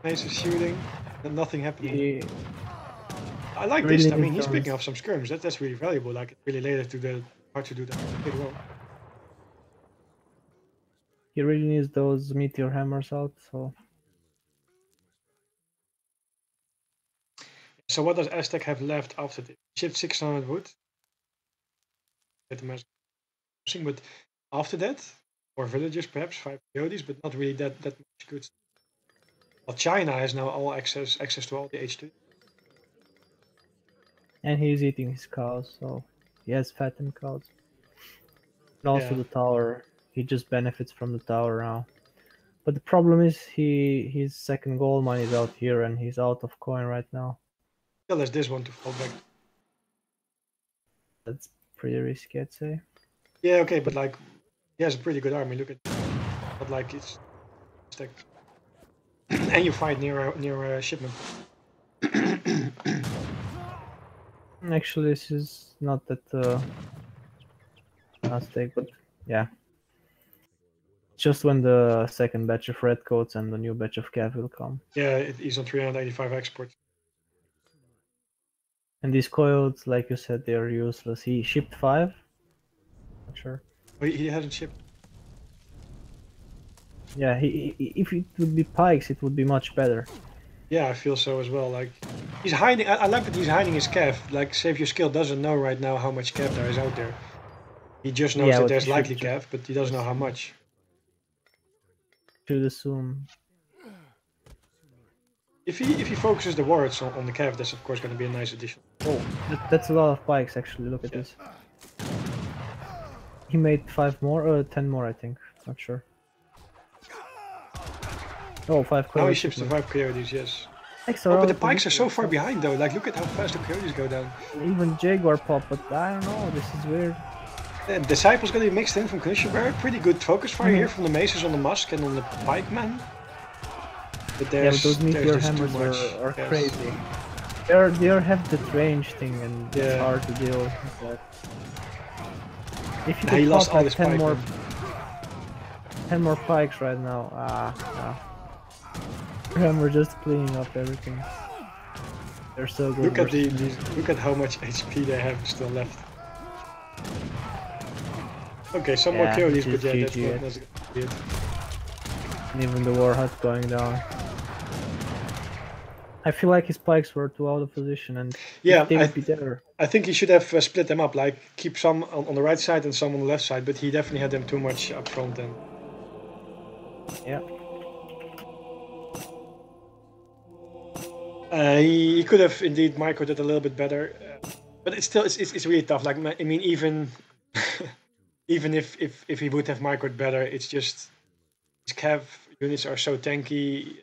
Speaker 1: Maces shooting, and nothing happening. I like
Speaker 5: really
Speaker 1: this. I mean,
Speaker 5: needs
Speaker 1: he's picking
Speaker 5: those-
Speaker 1: up some skirms. That's really valuable. Like, really later to the hard to do that pretty well.
Speaker 5: He really needs those Meteor Hammers out, so...
Speaker 1: So what does Aztec have left after this? Shift 600 wood. Get the mask. But after that, more villagers perhaps, 5 coyotes, but not really that much good. Well, China has now all access to all the H2.
Speaker 5: And he's eating his cows, so he has fattened cows. And also
Speaker 1: Yeah.
Speaker 5: the tower, he just benefits from the tower now. But the problem is his second gold mine is out here and he's out of coin right now.
Speaker 1: Still has this one to fall back.
Speaker 5: That's pretty risky, I'd say.
Speaker 1: Yeah, okay, but like, he has a pretty good army. Look at, but like it's Aztec. And you fight near a shipment.
Speaker 5: Actually, this is not that Aztec, but yeah. Just when the second batch of redcoats and the new batch of cav will come.
Speaker 1: Yeah, he's on 385 export.
Speaker 5: And these coyotes, like you said, they are useless. He shipped 5. Not sure.
Speaker 1: Oh, he hasn't shipped.
Speaker 5: Yeah, if it would be pikes, it would be much better.
Speaker 1: Yeah, I feel so as well. Like, he's hiding. I like that he's hiding his cav. Like, Save Your Skill doesn't know right now how much cav there is out there. He just knows that
Speaker 5: but
Speaker 1: there's
Speaker 5: he
Speaker 1: likely
Speaker 5: should
Speaker 1: cav, but he doesn't know how much.
Speaker 5: Should assume.
Speaker 1: If he focuses the wards on the cav, that's of course going to be a nice addition.
Speaker 5: Oh, that's a lot of pikes actually. Look at this. He made 5 more, or 10 more, I think. Not sure. Oh, 5 coyotes.
Speaker 1: Now he ships the 5 coyotes, yes.
Speaker 5: Extra
Speaker 1: Oh, but the
Speaker 5: route
Speaker 1: pikes are so
Speaker 5: position.
Speaker 1: far behind though. Like, look at how fast the coyotes go down.
Speaker 5: Even Jaguar pop, but I don't know. This is weird.
Speaker 1: Disciples going to be mixed in from Knuschelbär. Pretty good focus fire here from the maces on the Musk and on the pikeman. But
Speaker 5: Yeah,
Speaker 1: there's,
Speaker 5: but those meteor
Speaker 1: just too
Speaker 5: hammers
Speaker 1: much.
Speaker 5: are
Speaker 1: Yes.
Speaker 5: crazy. They have that range thing, and it's
Speaker 1: Yeah.
Speaker 5: hard to deal with that. If you
Speaker 1: Nah, he
Speaker 5: could
Speaker 1: lost
Speaker 5: pop
Speaker 1: all
Speaker 5: like
Speaker 1: his
Speaker 5: 10 more,
Speaker 1: pikemen.
Speaker 5: 10 more pikes right now. We're just cleaning up everything. They're so good.
Speaker 1: Look at
Speaker 5: versus
Speaker 1: look at how much HP they have still left. Okay, some more
Speaker 5: Yeah,
Speaker 1: coyotes,
Speaker 5: which
Speaker 1: but
Speaker 5: is
Speaker 1: yeah, that's
Speaker 5: GG.
Speaker 1: not that's it.
Speaker 5: and even the warhead going down. I feel like his pikes were too out of position, and
Speaker 1: Yeah,
Speaker 5: they would be there.
Speaker 1: I think he should have split them up, like keep some on the right side and some on the left side, but he definitely had them too much up front then.
Speaker 5: Yeah.
Speaker 1: He could have indeed microed it a little bit better, but it's still it's really tough. Like, I mean, even even if he would have microed better, it's just his cav units are so tanky.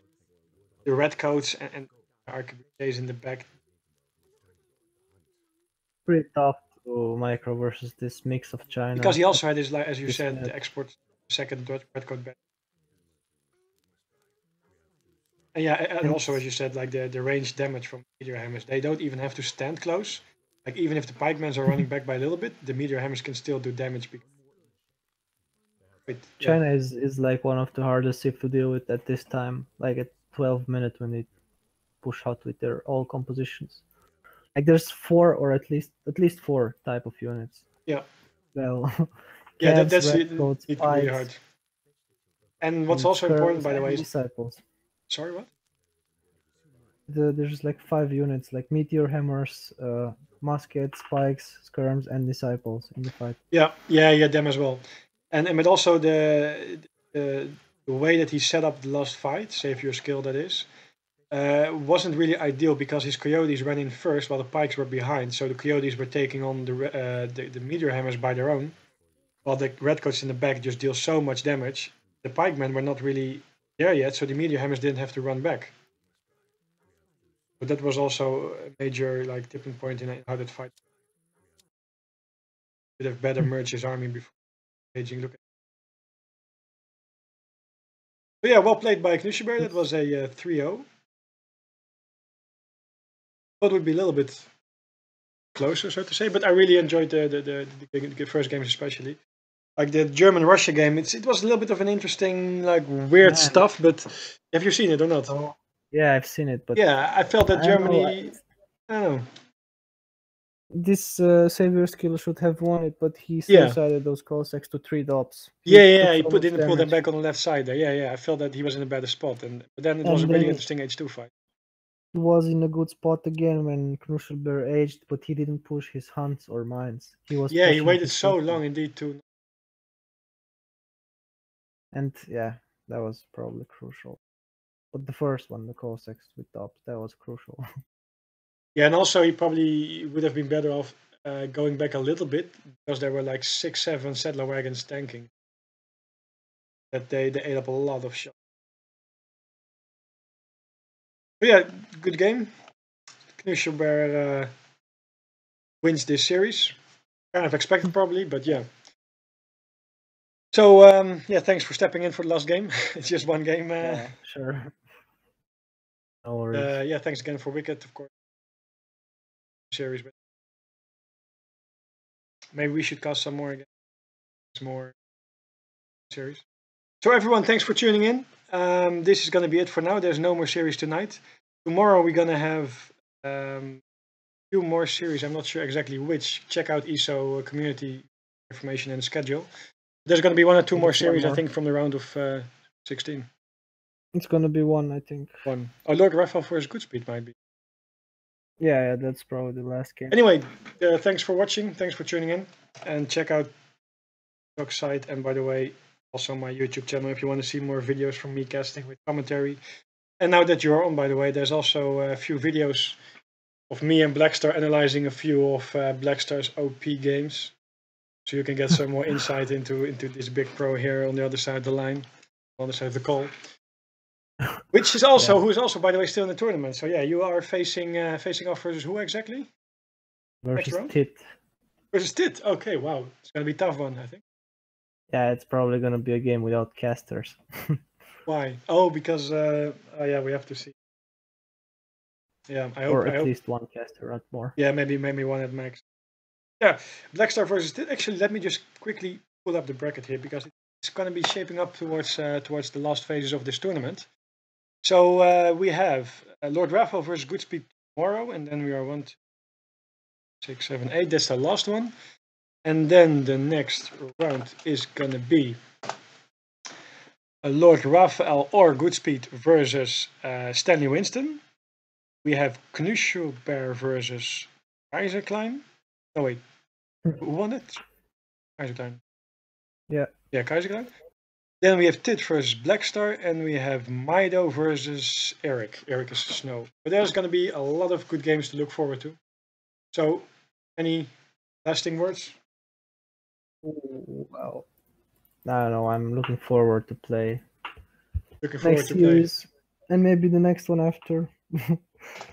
Speaker 1: The redcoats and arquebusiers in the back.
Speaker 5: Pretty tough to micro versus this mix of China.
Speaker 1: Because he also had his, like as you
Speaker 5: This
Speaker 1: said,
Speaker 5: net.
Speaker 1: the export second redcoat back. And yeah, and also as you said, like the range damage from meteor hammers, they don't even have to stand close. Like, even if the pikemans are running back by a little bit, the meteor hammers can still do damage. Wait, yeah.
Speaker 5: China is like one of the hardest if to deal with at this time. Like at 12 minutes when they push out with their all compositions. Like there's 4 or at least 4 type of units.
Speaker 1: Yeah.
Speaker 5: Well,
Speaker 1: Yeah,
Speaker 5: Cavs,
Speaker 1: that's
Speaker 5: redcoats,
Speaker 1: really
Speaker 5: pikes,
Speaker 1: hard. And what's
Speaker 5: and
Speaker 1: also important,
Speaker 5: skirms
Speaker 1: by the
Speaker 5: and
Speaker 1: way, is
Speaker 5: disciples.
Speaker 1: sorry, what?
Speaker 5: There's like 5 units, like meteor hammers, muskets, spikes, skirms, and disciples in the fight.
Speaker 1: Yeah, them as well. And but also the way that he set up the last fight, save your skill, that is. wasn't really ideal because his coyotes ran in first while the pikes were behind. So the coyotes were taking on the meteor hammers by their own, while the redcoats in the back just deal so much damage. The pikemen were not really there yet, so the meteor hammers didn't have to run back. But that was also a major like tipping point in how that fight. Should have better merged his army before engaging. Look at. But yeah, well played by Knuschelbär. That was a 3-0. Thought it would be a little bit closer, so to say, but I really enjoyed the first games, especially like the German-Russia game. It was a little bit of an interesting, like weird stuff. But have you seen it or not?
Speaker 5: Oh, yeah, I've seen it, but
Speaker 1: yeah, I felt that Germany. I don't know.
Speaker 5: This Savior skill should have won it, but he
Speaker 1: Yeah.
Speaker 5: decided those Cossacks to 3 dops.
Speaker 1: He didn't pull them back on the left side there. Yeah, I felt that he was in a better spot, but then it was a really interesting H2 fight.
Speaker 5: He was in a good spot again when Knuschelbär aged, but he didn't push his hunts or mines. He
Speaker 1: waited so long indeed too.
Speaker 5: And yeah, that was probably crucial. But the first one, the Cossacks with dops, that was crucial.
Speaker 1: Yeah, and also he probably would have been better off going back a little bit because there were like 6-7 settler wagons tanking. That they ate up a lot of shots. But yeah, good game. Knuschelbär wins this series. Kind of expected probably, but yeah. So yeah, thanks for stepping in for the last game. It's just one game.
Speaker 5: Yeah, sure. No worries.
Speaker 1: Yeah, thanks again for Wicked, of course. Series, but maybe we should cast some more again. Some more series. So everyone, thanks for tuning in. This is going to be it for now. There's no more series tonight. Tomorrow we're going to have a few more series. I'm not sure exactly which. Check out ESO-Community information and schedule. There's going to be 1 or 2 more series, I think, from the round of 16.
Speaker 5: It's going to be 1, I think.
Speaker 1: 1. Oh, LordRaphael versus Goodspeed might be.
Speaker 5: Yeah, that's probably the last game.
Speaker 1: Anyway, thanks for watching. Thanks for tuning in. And check out the site. And by the way, also my YouTube channel if you want to see more videos from me casting with commentary. And now that you're on, by the way, there's also a few videos of me and Blackstar analyzing a few of Blackstar's OP games. So you can get some more insight into this big pro here on the other side of the line, on the other side of the call. Which is also, who is also, by the way, still in the tournament. So yeah, you are facing off versus who exactly?
Speaker 5: Versus Tit.
Speaker 1: Versus Tit. Okay, wow. It's going to be a tough one, I think.
Speaker 5: Yeah, it's probably going to be a game without casters.
Speaker 1: Why? Oh, because, yeah, we have to see. Yeah, I hope.
Speaker 5: Or at least one caster, not more.
Speaker 1: Yeah, maybe one at max. Yeah, Blackstar versus Tit. Actually, let me just quickly pull up the bracket here because it's going to be shaping up towards the last phases of this tournament. So we have LordRaphael versus Goodspeed tomorrow, and then we are 1, 2, 6, 7, 8. That's the last one. And then the next round is going to be LordRaphael or Goodspeed versus Stanley Winston. We have Knuschelbär versus Kaiserklein. Oh wait, who won it? Kaiserklein.
Speaker 5: Yeah.
Speaker 1: Yeah, Kaiserklein. Then we have Tit versus Blackstar, and we have Maido versus Eric. Eric is Snow. But there's going to be a lot of good games to look forward to. So, any lasting words?
Speaker 5: Well, I don't know. I'm looking forward to play.
Speaker 1: Looking forward
Speaker 5: next
Speaker 1: to
Speaker 5: series, and maybe the next one after.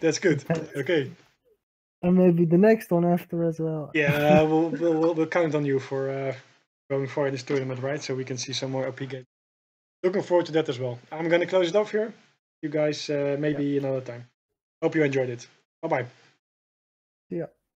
Speaker 1: That's good. Okay.
Speaker 5: And maybe the next one after as well.
Speaker 1: Yeah, we'll count on you for going forward in this tournament, right? So we can see some more OP games. Looking forward to that as well. I'm going to close it off here. You guys maybe another time. Hope you enjoyed it. Bye-bye.
Speaker 5: Yeah.